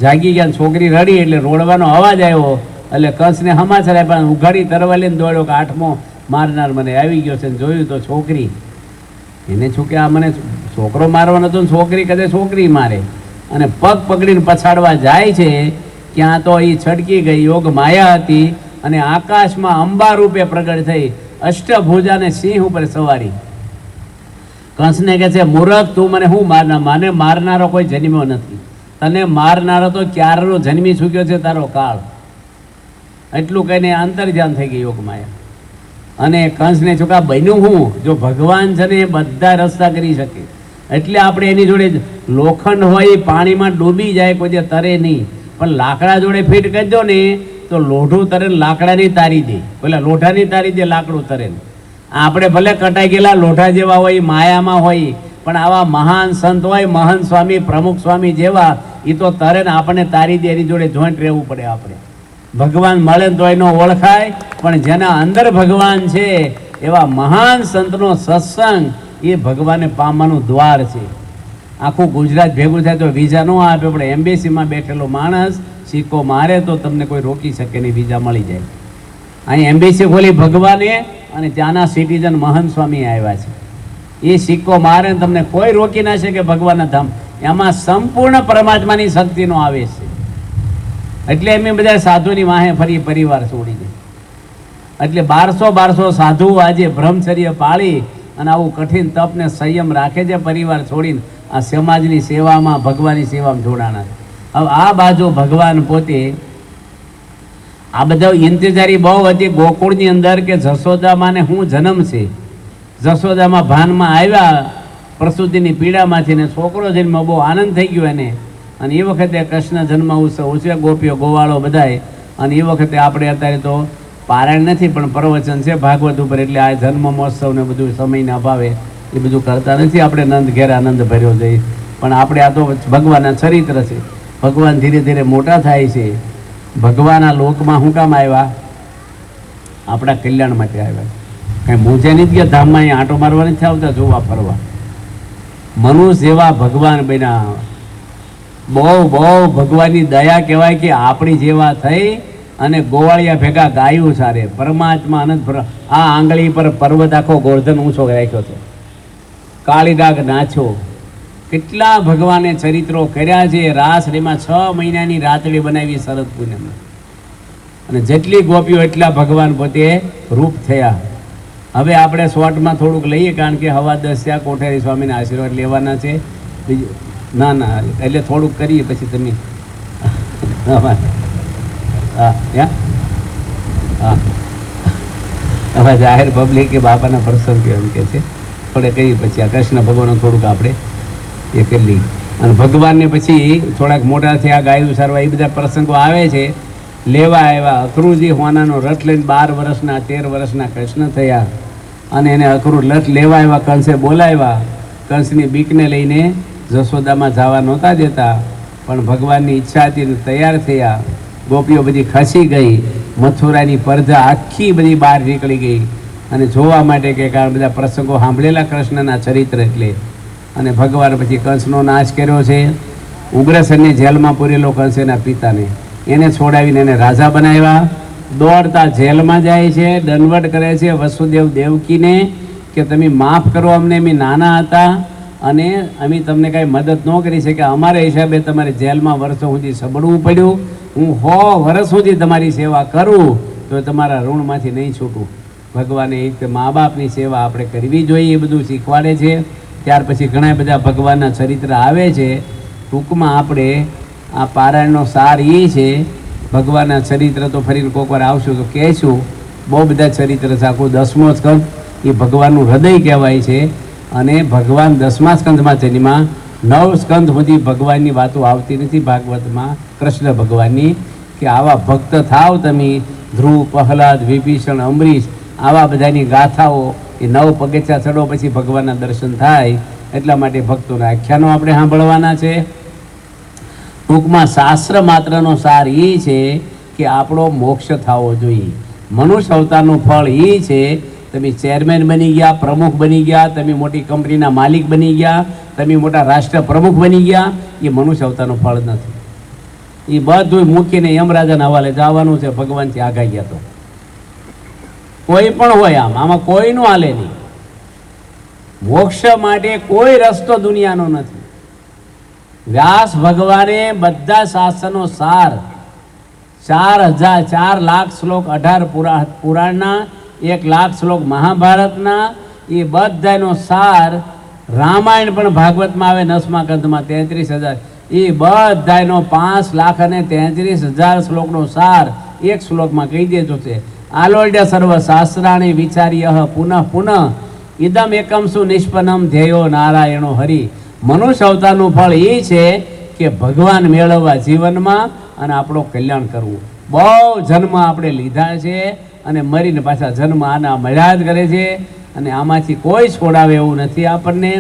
જાગી ગયા. છોકરી રડી એટલે રોડવાનો અવાજ આવ્યો, એટલે કંસને સમાચાર આપ્યા. ઉઘાડી તરવા લઈને દોડ્યો કે 8મો મારનાર મને આવી ગયો છે. જોયું તો છોકરી, એને શું કે આ મને છોકરો મારવાનો હતો, છોકરી કદે છોકરી મારે. અને પગ પકડીને પછાડવા જાય છે, ક્યાં તો એ છટકી ગઈ. યોગ માયા હતી અને આકાશમાં અંબા રૂપે પ્રગટ થઈ, અષ્ટભુજાને સિંહ ઉપર સવારી. કંસને કહે છે, મૂર્ખ તું મને શું મારનાર? મને મારનારો કોઈ જન્મ્યો નથી, તને મારનારો તો ક્યારનો જન્મી ચૂક્યો છે તારો કાળ. એટલું કહીને અંતર્ધ્યાન થઈ ગઈ યોગ માયા. અને કંસને છોકરા બન્યું હું, જો ભગવાન છે ને એ બધા રસ્તા કરી શકે. એટલે આપણે એની જોડે લોખંડ હોય એ પાણીમાં ડૂબી જાય, કોઈ તરે નહીં. પણ લાકડા જોડે ફિટ કરી દો ને તો લોઢું તરે, લાકડાની તારી દે. પેલા લોઢાની તારી દે, લાકડું તરે. આપણે ભલે કટાઈ ગયેલા લોઢા જેવા હોય, માયામાં હોય, પણ આવા મહાન સંત હોય, મહંત સ્વામી, પ્રમુખ સ્વામી જેવા, એ તો તરે ને આપણને તારી દે. એની જોડે જોઈન્ટ રહેવું પડે આપણે. ભગવાન મળે તો એનો ઓળખાય, પણ જેના અંદર ભગવાન છે એવા મહાન સંતનો સત્સંગ એ ભગવાનને પામવાનું દ્વાર છે. આખું ગુજરાત ભેગું થાય તો વિઝા ન આપે, પણ એમ્બેસીમાં બેઠેલો માણસ સિક્કો મારે તો તમને કોઈ રોકી શકે નહીં, વિઝા મળી જાય. અહીં એમ્બેસી ખોલી ભગવાને, અને ત્યાંના સિટીઝન મહંત સ્વામી આવ્યા છે. એ સિક્કો મારે તમને કોઈ રોકી ના શકે ભગવાનના ધામ. એમાં સંપૂર્ણ પરમાત્માની શક્તિનો આવેશ છે. એટલે એમ બધા સાધુની વાહે ફરી પરિવાર છોડી દે. એટલે 1200 સાધુ આજે બ્રહ્મચર્ય પાળી અને આવું કઠિન તપને સંયમ રાખે છે, પરિવાર છોડીને આ સમાજની સેવામાં, ભગવાનની સેવામાં જોડાણા. હવે આ બાજુ ભગવાન પોતે આ બધા ઇંતજારી બહુ હતી ગોકુળની અંદર કે જશોદામાને શું જન્મ છે. જશોદામાં ભાનમાં આવ્યા પ્રસૂતિની પીડામાંથી, ને છોકરો જન્મ, બહુ આનંદ થઈ ગયો એને. અને એ વખતે કૃષ્ણ જન્મ ઉત્સવ ઉછવે, ગોપીઓ ગોવાળો બધાય. અને એ વખતે આપણે અત્યારે તો પારાયણ નથી પણ પ્રવચન છે ભાગવત ઉપર, એટલે આ જન્મ મહોત્સવ ને બધું સમયના અભાવે એ બધું કરતા નથી. આપણે નંદ ઘેર આનંદ ભર્યો જઈ, પણ આપણે આ તો ભગવાનના ચરિત્ર છે. ભગવાન ધીરે ધીરે મોટા થાય છે. ભગવાન આ લોકમાં શું કામ આવ્યા? આપણા કલ્યાણ માટે આવ્યા. કાંઈ મૂંઝે નથી ગયા ધામમાં, અહીંયા આંટો મારવા નથી આવતા, જોવા ફરવા. મનુષ્ય જેવા ભગવાન બન્યા. બહુ બહુ ભગવાનની દયા કહેવાય કે આપણી જેવા થઈ અને ગોવાળિયા ભેગા ગાયું સારે પરમાત્મા અનંત આ આંગળી પર પર્વત આખો ગોર્ધન ઊંચો રાખ્યો હતો. કાળીડાગ નાચો. કેટલા ભગવાને ચરિત્રો કર્યા છે. રાસલીમાં 6 મહિનાની રાતડી બનાવી શરદ પૂનમમાં, અને જેટલી ગોપીઓ એટલા ભગવાન પોતે રૂપ થયા. હવે આપણે શોર્ટમાં થોડુંક લઈએ, કારણ કે હવા 10 થયા. કોઠારી સ્વામીના આશીર્વાદ લેવાના છે. બીજું ના ના એટલે થોડુંક કરીએ પછી તમે હા હવે જાહેર પબ્લિક કે બાપાના પ્રસંગ એમ કે છે થોડે કહીએ, પછી આ કૃષ્ણ ભગવાનનું થોડુંક આપણે એ કરી લઈએ. અને ભગવાનને પછી થોડાક મોટા થયા, ગાયું સારવા, એ બધા પ્રસંગો આવે છે. લેવા આવ્યા અક્રૂરજી હોનાનો રથ લઈને 12 વર્ષના 13 વર્ષના કૃષ્ણ થયા, અને એને અક્રૂર રથ લેવા આવ્યા. કંસે બોલાવ્યા. કંસની બીકને લઈને જશોદામાં જવા નહોતા દેતા, પણ ભગવાનની ઈચ્છાથી તૈયાર થયા. ગોપીઓ બધી ખસી ગઈ. મથુરાની પરજા આખી બધી બહાર નીકળી ગઈ અને જોવા માટે કે કારણ બધા પ્રસંગો સાંભળેલા કૃષ્ણના ચરિત્ર એટલે. અને ભગવાન પછી કંસનો નાશ કર્યો છે. ઉગ્રસેનને જેલમાં પૂરેલો કંસ એના પિતાને, એને છોડાવીને એને રાજા બનાવ્યા. દોડતા જેલમાં જાય છે, દંડવટ કરે છે વસુદેવ દેવકીને કે તમે માફ કરો અમને, અમે નાના હતા અને અમે તમને કાંઈ મદદ ન કરી શક્યા. અમારા હિસાબે તમારે જેલમાં વર્ષો સુધી સબડવું પડ્યું. હું 100 વર્ષ સુધી તમારી સેવા કરું તો તમારા ઋણમાંથી નહીં છૂટું. ભગવાને એક મા બાપની સેવા આપણે કરવી જોઈએ, એ બધું શીખવાડે છે. ત્યાર પછી ઘણા બધા ભગવાનના ચરિત્ર આવે છે. ટૂંકમાં આપણે આ પારાયણનો સાર એ છે. ભગવાનના ચરિત્ર તો ફરીને કોઈક વાર આવશું તો કહેશું. બહુ બધા ચરિત્ર છે. આખું 10મો સ્કંદ એ ભગવાનનું હૃદય કહેવાય છે. અને ભગવાન 10મા સ્કંદમાં છે, એમાં 9 સ્કંદ સુધી ભગવાનની વાતો આવતી નથી ભાગવતમાં, કૃષ્ણ ભગવાનની, કે આવા ભક્ત થાવ તમે. ધ્રુવ, પ્રહલાદ, વિભીષણ, અમરીશ, આવા બધાની ગાથાઓ એ 9 પગથિયા ચડો પછી ભગવાનના દર્શન થાય. એટલા માટે ભક્તોના આખ્યાનો આપણે સાંભળવાના છે. ટૂંકમાં શાસ્ત્ર માત્રનો સાર એ છે કે આપણો મોક્ષ થવો જોઈએ. મનુષ્ય અવતારનું ફળ એ છે, તમે ચેરમેન બની ગયા, પ્રમુખ બની ગયા, તમે મોટી કંપનીના માલિક બની ગયા, તમે મોટા રાષ્ટ્ર પ્રમુખ બની ગયા, એ મનુષ્ય અવતારનું ફળ નથી. એ બધું મૂકીને યમરાજાના હવાલે જવાનું છે. ભગવાનથી આઘા ગયા તો કોઈ પણ હોય, આમાં કોઈનું હાલે નહીં. મોક્ષ માટે કોઈ રસ્તો દુનિયાનો નથી. વ્યાસ ભગવાને બધા શાસ્ત્રનો સાર 4 લાખ શ્લોક 18 પુરાણના, 1 લાખ શ્લોક મહાભારતના, એ બધાનો સાર. રામાયણ પણ ભાગવતમાં આવે 9મા ગ્રંથમાં 33,000, એ બધાનો 5,33,000 શ્લોકનો સાર એક શ્લોકમાં કહી દેજો છે. આલોડ્ય સર્વ શાસ્ત્રાણી વિચાર્ય પુનઃ પુનઃ ઇદમ એકમ સુ નિષ્પન્નમ ધ્યેયો નારાયણો હરિ. મનુષ્ય અવતારનું ફળ એ છે કે ભગવાન મેળવવા જીવનમાં અને આપણો કલ્યાણ કરવું. બહુ જન્મ આપણે લીધા છે અને મરીને પાછા જન્મ આના મળ્યા જ કરે છે, અને આમાંથી કોઈ છોડાવે એવું નથી આપણને.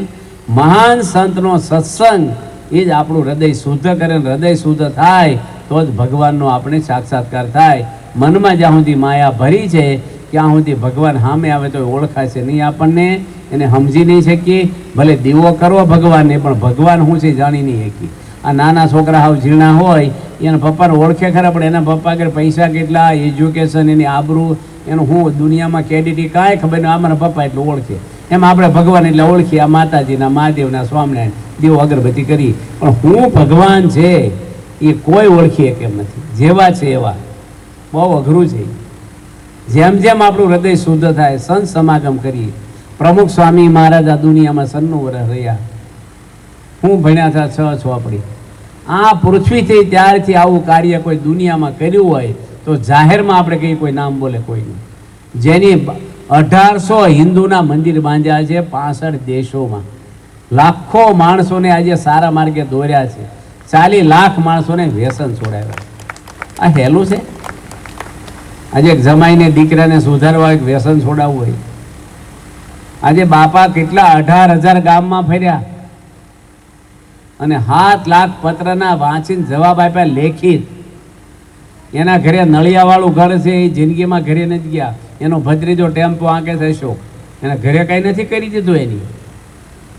મહાન સંતનો સત્સંગ એ જ આપણું હૃદય શુદ્ધ કરે. હૃદય શુદ્ધ થાય તો જ ભગવાનનો આપણે સાક્ષાત્કાર થાય. મનમાં જ્યાં સુધી માયા ભરી છે ત્યાં સુધી ભગવાન સામે આવે તો ઓળખાશે નહીં આપણને, એને સમજી નહીં શકીએ. ભલે દીવો કરવો ભગવાનને, પણ ભગવાન શું છે જાણી નહીં શકીએ. આ નાના છોકરા હાવ ઝીણા હોય, એના પપ્પાને ઓળખે ખરા, પણ એના પપ્પા આગળ પૈસા કેટલા, એજ્યુકેશન, એની આબરૂ, એનું શું દુનિયામાં ક્રેડિટી કાંઈ ખબર નહીં. અમારા પપ્પા એટલું ઓળખે. એમ આપણે ભગવાન એટલે ઓળખીએ. આ માતાજીના, મહાદેવના, સ્વામિનારાયણ દીવો અગરબત્તી કરી, પણ હું ભગવાન છે એ કોઈ ઓળખીએ કેમ નથી. જેવા છે એવા. બહુ અઘરું છે. જેમ જેમ આપણું હૃદય શુદ્ધ થાય, સંત સમાગમ કરીએ. પ્રમુખ સ્વામી મહારાજ આ દુનિયામાં 96 વર્ષ રહ્યા. હું ભણ્યા હતા 6 ચોપડી. આ પૃથ્વીથી ત્યારથી આવું કાર્ય કોઈ દુનિયામાં કર્યું હોય તો જાહેરમાં આપણે કહીએ કોઈ નામ બોલે કોઈનું. જેની 1800 હિન્દુના મંદિર બાંધ્યા છે 65 દેશોમાં. લાખો માણસોને આજે સારા માર્ગે દોર્યા છે. 40 લાખ માણસોને વ્યસન છોડાવ્યા. આ હેલું છે? આજે એક જમાઈને દીકરાને સુધારવા, એક વ્યસન છોડાવવું હોય. આજે બાપા કેટલા 18,000 ગામમાં ફર્યા અને 7 લાખ પત્રના વાંચીને જવાબ આપ્યા લેખિત. એના ઘરે નળિયાવાળું ઘર છે, એ જિંદગીમાં ઘરે નથી ગયા. એનો ભત્રીજો ટેમ્પો આંકે છે અશોક, એના ઘરે કાંઈ નથી કરી દીધું એની.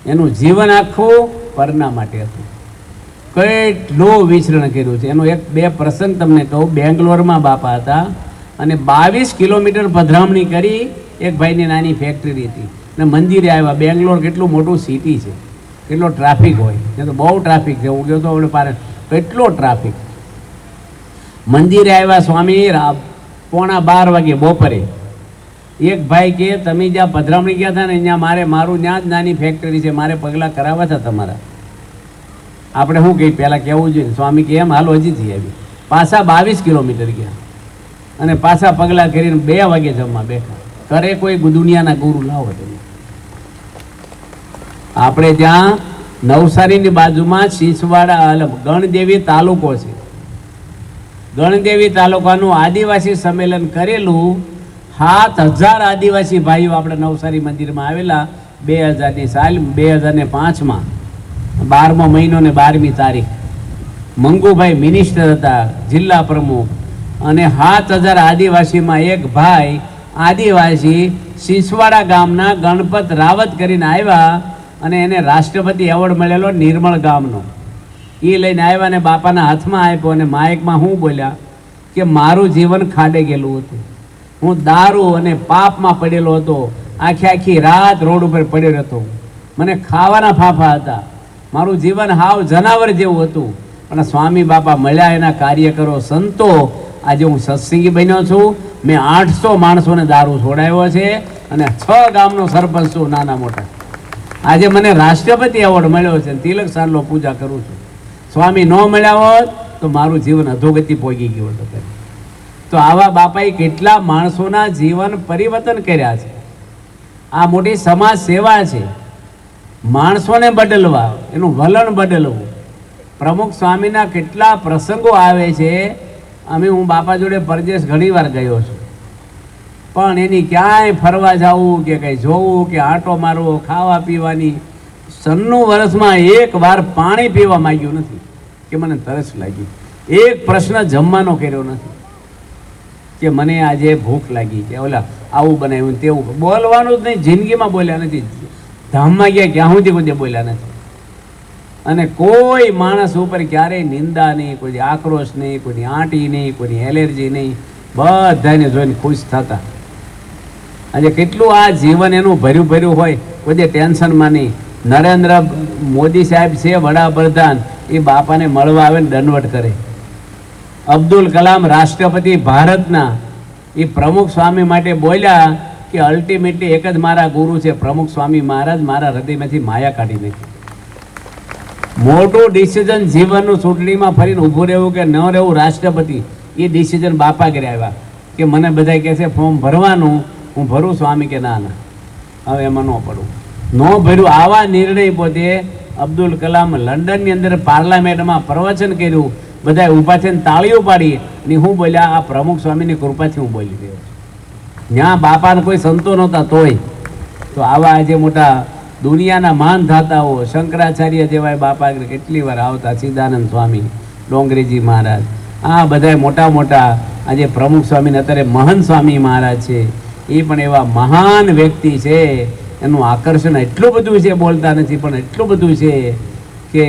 એનું જીવન આખું પરના માટે હતું. કેટલું વિચરણ કર્યું છે. એનો એક બે પ્રસંગ તમને કહું. બેંગ્લોરમાં બાપા હતા અને 22 કિલોમીટર પધરામણી કરી. એક ભાઈની નાની ફેક્ટરી હતી ને મંદિરે આવ્યા. બેંગ્લોર કેટલું મોટું સિટી છે, કેટલો ટ્રાફિક હોય, એ તો બહુ ટ્રાફિક છે. હું ગયો તો આપણે પારે કેટલો ટ્રાફિક. મંદિરે આવ્યા સ્વામી 11:15 વાગે બપોરે. એક ભાઈ કે તમે જ્યાં પધરામણી ગયા હતા ને ત્યાં મારું ત્યાં જ નાની ફેક્ટરી છે, મારે પગલાં કરાવવા હતા તમારા. આપણે શું કહી પહેલાં કહેવું જોઈએ. સ્વામી કે એમ હાલ હજીથી આવી. પાછા 22 કિલોમીટર ગયા અને પાછા પગલાં કરીને 2 વાગે જમવા બેઠા. કરે કોઈ દુનિયાના ગુરુ લાવો તમે. આપણે ત્યાં નવસારીની બાજુમાં શીશવાડા ગણદેવી તાલુકો છે. ગણદેવી તાલુકાનું આદિવાસી સંમેલન કરેલું. 7000 આદિવાસી ભાઈઓ આપણે નવસારી મંદિરમાં આવેલા 2000ની સાલ 2005માં 12મો મહિનો ને 12મી તારીખ. મંગુભાઈ મિનિસ્ટર હતા, જિલ્લા પ્રમુખ, અને 7000 આદિવાસીમાં એક ભાઈ આદિવાસી શીશવાડા ગામના ગણપત રાવત કરીને આવ્યા અને એને રાષ્ટ્રપતિ એવોર્ડ મળેલો નિર્મળ ગામનો. એ લઈને આવ્યા ને બાપાના હાથમાં આપ્યો અને માઇકમાં હું બોલ્યા કે મારું જીવન ખાડે ગયેલું હતું. હું દારૂ અને પાપમાં પડેલો હતો. આખી રાત રોડ ઉપર પડેલો હતો. મને ખાવાના ફાફા હતા. મારું જીવન હાવ જનાવર જેવું હતું. પણ સ્વામી બાપા મળ્યા, એના કાર્યકરો સંતો. આજે હું સત્સંગી બન્યો છું. મેં 800 માણસોને દારૂ છોડાવ્યો છે અને 6 ગામનો સરપંચ છું, નાના મોટા. આજે મને રાષ્ટ્રપતિ એવોર્ડ મળ્યો છે. તિલક સારલો પૂજા કરું છું. સ્વામી ન મળ્યા હોત તો મારું જીવન અધોગતિ પહોંચી ગયું હતું. તો આવા બાપાએ કેટલા માણસોના જીવન પરિવર્તન કર્યા છે. આ મોટી સમાજ સેવા છે. માણસોને બદલવા, એનું વલણ બદલવું. પ્રમુખ સ્વામીના કેટલા પ્રસંગો આવે છે. હું બાપા જોડે પરદેશ ઘણીવાર ગયો છું, પણ એની ક્યાંય ફરવા જવું કે કંઈ જોવું કે આંટો મારવો, ખાવા પીવાની 96 વર્ષમાં એક વાર પાણી પીવા માંગ્યું નથી કે મને તરસ લાગી. એક પ્રશ્ન જમવાનો કર્યો નથી કે મને આજે ભૂખ લાગી કે ઓલા આવું બનાવ્યું તેવું. બોલવાનું જ નહીં, જિંદગીમાં બોલ્યા નથી. ધામમાં ગયા ક્યાં સુધી કોઈ બોલ્યા નથી. અને કોઈ માણસ ઉપર ક્યારેય નિંદા નહીં, કોઈ આક્રોશ નહીં, કોઈની આંટી નહીં, કોઈની એલર્જી નહીં. બધાને જોઈને ખુશ થતા. આજે કેટલું આ જીવન એનું ભર્યું હોય, કોઈ ટેન્શનમાં નહીં. નરેન્દ્ર મોદી સાહેબ છે વડાપ્રધાન, એ બાપાને મળવા આવે ને દંડવટ કરે. અબ્દુલ કલામ રાષ્ટ્રપતિ ભારતના, એ પ્રમુખ સ્વામી માટે બોલ્યા કે અલ્ટિમેટલી એક જ મારા ગુરુ છે પ્રમુખ સ્વામી મહારાજ. મારા હૃદયમાંથી માયા કાઢી નાખી. મોટું ડિસિઝન જીવનનું ચૂંટણીમાં ફરીને ઊભું રહેવું કે ન રહેવું રાષ્ટ્રપતિ, એ ડિસિઝન બાપા કરી આવ્યા કે મને બધા કહે છે ફોર્મ ભરવાનું, હું ભરું. સ્વામી કે ના હવે એમાં ન પડું, ન ભર્યું. આવા નિર્ણય પોતે અબ્દુલ કલામ લંડનની અંદર પાર્લામેન્ટમાં પ્રવચન કર્યું. બધા ઊભા થઈને તાળીઓ પાડી અને હું બોલ્યા આ પ્રમુખ સ્વામીની કૃપાથી હું બોલી ગયો. ત્યાં બાપાને કોઈ સંતો નહોતા તોય. તો આવા આજે મોટા દુનિયાના મહાન ધાતાઓ શંકરાચાર્ય જેવા બાપા કેટલી વાર આવતા. સિદ્ધાનંદ સ્વામી, ડોંગરીજી મહારાજ, આ બધા મોટા મોટા આજે પ્રમુખ સ્વામીને અત્યારે મહંત સ્વામી મહારાજ છે. એ પણ એવા મહાન વ્યક્તિ છે. એનું આકર્ષણ એટલું બધું છે, બોલતા નથી પણ એટલું બધું છે કે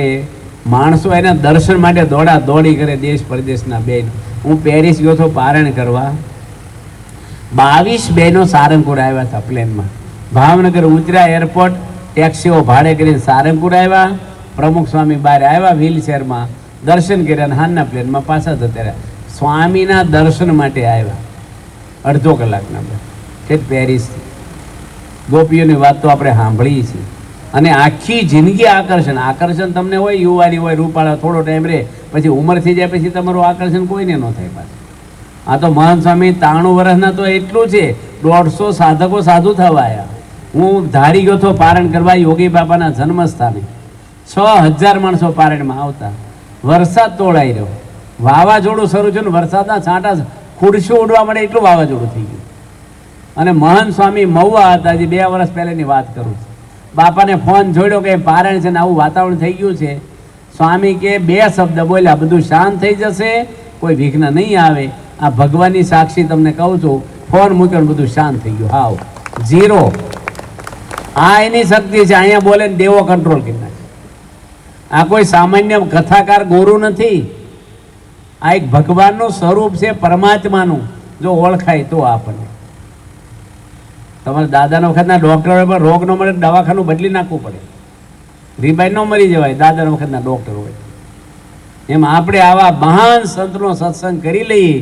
માણસો એના દર્શન માટે દોડી કરે દેશ પરદેશના. બેન હું પેરિસ ગયો હતો પારણ કરવા. 22 બહેનો સારંગપુર આવ્યા હતા પ્લેનમાં. ભાવનગર ઉતર્યા, એરપોર્ટ ટેક્સીઓ ભાડે કરીને સારંગપુર આવ્યા. પ્રમુખ સ્વામી બહાર આવ્યા વ્હીલચેરમાં, દર્શન કર્યા અને હાલના પ્લેનમાં પાછા જતા રહ્યા. સ્વામીના દર્શન માટે આવ્યા. અડધો કલાકના ઠેઠ પેરિસથી. ગોપીઓની વાત તો આપણે સાંભળીએ છીએ. અને આખી જિંદગી આકર્ષણ તમને હોય, યુવાની હોય, રૂપાળા, થોડો ટાઈમ રહે, પછી ઉંમર થઈ જાય પછી તમારું આકર્ષણ કોઈને ન થાય પાછું. આ તો મહંત સ્વામી 93 વર્ષના તો એટલું છે, 150 સાધકો સાધુ થવા આવ્યા. હું ધારી ગયો હતો પારણ કરવા યોગી બાપાના જન્મસ્થાને. 6000 માણસો પારણમાં આવતા. વરસાદ તોડાઈ રહ્યો, વાવાઝોડું શરૂ થયું, વરસાદના છાંટા ખુરશીઓ ઉડવા મળે એટલું વાવાઝોડું થઈ ગયું. અને મહંત સ્વામી મહુવા હતા. હજી 2 વર્ષ પહેલાની વાત કરું છું. બાપાને ફોન જોડ્યો કે પારણ છે ને આવું વાતાવરણ થઈ ગયું છે. સ્વામી કે 2 શબ્દ બોલ્યા, બધું શાંત થઈ જશે, કોઈ વિઘ્ન નહીં આવે. આ ભગવાનની સાક્ષી તમને કહું છું. ફોન મૂક્યો, બધું શાંત થઈ ગયું. હાવ 0. આ એની શક્તિ છે. અહીંયા બોલે ને દેવો કંટ્રોલ કરી નાખે. આ કોઈ સામાન્ય કથાકાર ગુરુ નથી. આ એક ભગવાનનું સ્વરૂપ છે, પરમાત્માનું. જો ઓળખાય તો આપણને. તમારા દાદાના વખતના ડોક્ટર હોય પણ રોગ ન મળે દવાખાનું બદલી નાખવું પડે. રીબાઈ ન મરી જવાય દાદાના વખતના ડોક્ટર હોય. એમ આપણે આવા મહાન સંતનો સત્સંગ કરી લઈએ.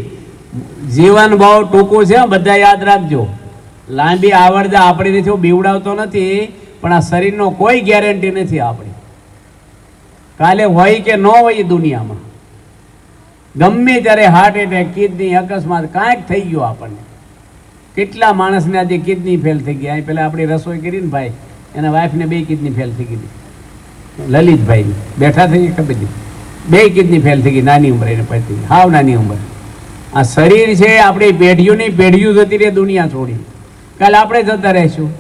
જીવન બહુ ટૂંકું છે, બધા યાદ રાખજો. લાંબી આવડતા આપણી નથી, હું બીવડાવતો નથી, પણ આ શરીરનો કોઈ ગેરંટી નથી આપણી. કાલે હોય કે ન હોય દુનિયામાં, ગમે ત્યારે હાર્ટ એટેક, કિડની અકસ્માત કાંઈક થઈ ગયો આપણને. કેટલા માણસને આજે કિડની ફેલ થઈ ગયા. પેલા આપણી રસોઈ કરી ને ભાઈ, એના વાઈફને 2 કિડની ફેલ થઈ ગઈ. લલિતભાઈ બેઠા થઈ ખબર નહીં, 2 કિડની ફેલ થઈ ગઈ નાની ઉંમરે એને પતી, હાવ નાની ઉંમર. આ શરીર છે આપણી પેઢીઓની પેઢીઓ જતી રહે દુનિયા છોડી. કાલે આપણે જતા રહીશું.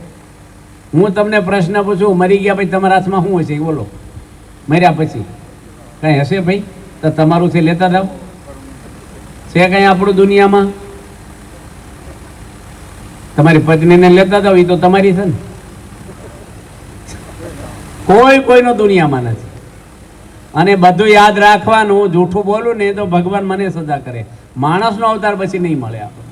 હું તમને પ્રશ્ન પૂછું, મરી ગયા પછી તમારા હાથમાં શું હશે બોલો? મર્યા પછી કાંઈ હશે ભાઈ? તો તમારું છે લેતા જાઓ. છે કાંઈ આપણું દુનિયામાં? તમારી પત્નીને લેતા જાઓ, એ તો તમારી છે ને. કોઈ કોઈનો દુનિયામાં નથી. અને બધું યાદ રાખવાનું. જૂઠું બોલું ને તો ભગવાન મને સજા કરે. માણસનો અવતાર પછી નહીં મળે આપણને.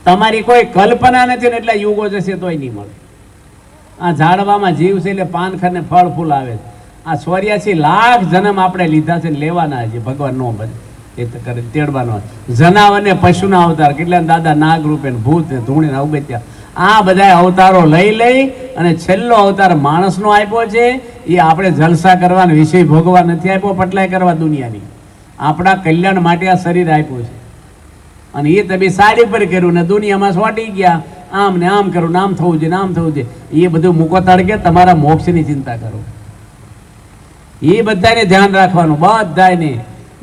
તમારી કોઈ કલ્પના નથી ને એટલા યુગો જશે તોય નહીં મળે. આ ઝાડવામાં જીવ છે એટલે પાન ખાને ફળ ફૂલ આવે છે. આ 84 લાખ જન્મ આપણે લીધા છે, લેવાના છે. ભગવાન નો બને એ તો કરે તેડવાનો. જનાવર ને પશુના અવતાર, કેટલા દાદા નાગ રૂપે ભૂત ને ધૂણી ને ઉગત્યા. આ બધા અવતારો લઈ અને છેલ્લો અવતાર માણસનો આપ્યો છે. એ આપણે જલસા કરવાનો, વિષય ભોગવા નથી આપ્યો, પટલાય કરવા દુનિયાની. આપણા કલ્યાણ માટે આ શરીર આપ્યું છે. અને એ તમે સાડી પર કર્યું ને દુનિયામાં સોટી ગયા. આમ ને આમ કરું ને આમ થવું જોઈએ ને આમ થવું જોઈએ. એ બધું મૂકો તડકે તમારા મોક્ષની ચિંતા કરો. એ બધાને ધ્યાન રાખવાનું. બધાને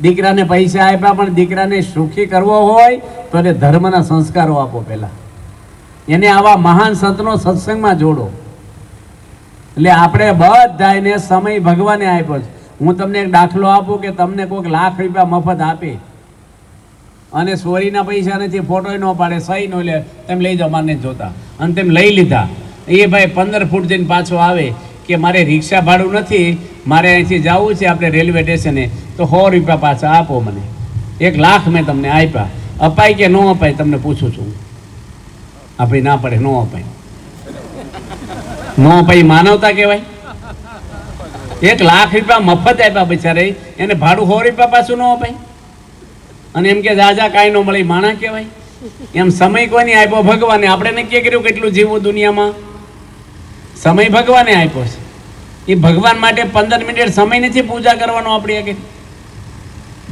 દીકરાને પૈસા આપ્યા, પણ દીકરાને સુખી કરવો હોય તો એને ધર્મના સંસ્કારો આપો. પહેલા એને આવા મહાન સંતનો સત્સંગમાં જોડો. એટલે આપણે બધાને સમય ભગવાને આપ્યો છે. હું તમને એક દાખલો આપું કે તમને કોઈક લાખ રૂપિયા મફત આપે અને ચોરીના પૈસા નથી, ફોટો ન પાડે, સહી ન લે, તેમ લઈ જાઓ, મારને જોતા, અને તેમ લઈ લીધા. એ ભાઈ 15 ફૂટ જઈને પાછો આવે કે મારે રિક્ષા ભાડું નથી, મારે અહીંથી જવું છે આપણે રેલવે સ્ટેશને, તો 100 રૂપિયા પાછા આપો મને. 1 લાખ મેં તમને આપ્યા. અપાય કે ન અપાય તમને પૂછું છું. આપણી ના પડે, ન અપાય. ન અપાય માનવતા કહેવાય? 1 લાખ રૂપિયા મફત આપ્યા બિચારે, એને ભાડું 100 રૂપિયા પાછું ન અપાય. અને એમ કે જાજા કાંઈ ન મળે, માણા કહેવાય? એમ સમય કોઈને આપ્યો? ભગવાને. આપણે નક્કી કર્યું કેટલું જીવવું દુનિયામાં? સમય ભગવાને આપ્યો છે. એ ભગવાન માટે 15 મિનિટ સમય નથી પૂજા કરવાનો. આપણી આગળ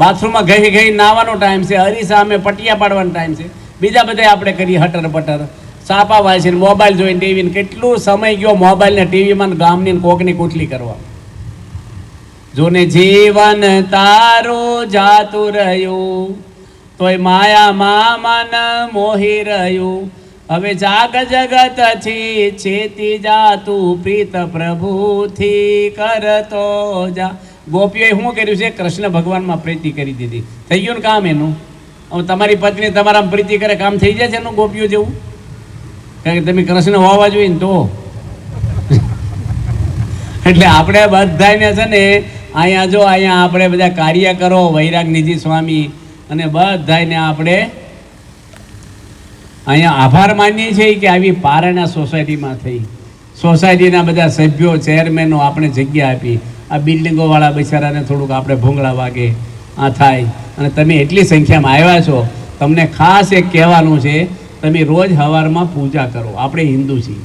બાથરૂમમાં ગઈ નાવાનો ટાઈમ છે, અરીસા અમે પટિયા પાડવાનો ટાઈમ છે, બીજા બધા આપણે કરીએ હટર પટર, સાપા વાય છે, મોબાઈલ જોઈને, ટીવી. કેટલું સમય ગયો મોબાઈલ ને ટીવીમાં, ગામની કોકની કુટલી કરવા. જોને જીવન તારું જાતું રહ્યું, તોય માયામાં મન મોહી રહ્યું. હવે જાગ જગતથી છેતી જાતું, પ્રીત પ્રભુથી કરતો જા. ગોપીઓએ શું કર્યું છે? કૃષ્ણ ભગવાનમાં પ્રીતિ કરી દીધી. થઈ ગયું ને કામ એનું. હવે તમારી પત્ની તમારા પ્રીતિ કરે, કામ થઈ જાય છે એનું ગોપીઓ જેવું? કારણ કે તમે કૃષ્ણ હોવા જોઈએ ને તો. એટલે આપણે બધાને છે ને અહીંયા જો અહીંયા આપણે બધા કાર્ય કરો, વૈરાગનિધિ સ્વામી અને બધાને આપણે અહીંયા આભાર માનીએ છીએ કે આવી પારણા સોસાયટીમાં થઈ. સોસાયટીના બધા સભ્યો, ચેરમેનો આપણે જગ્યા આપી. આ બિલ્ડિંગોવાળા બિચારાને થોડુંક આપણે ભૂંગળા વાગે આ થાય. અને તમે એટલી સંખ્યામાં આવ્યા છો, તમને ખાસ એક કહેવાનું છે, તમે રોજ સવારમાં પૂજા કરો. આપણે હિન્દુ છીએ.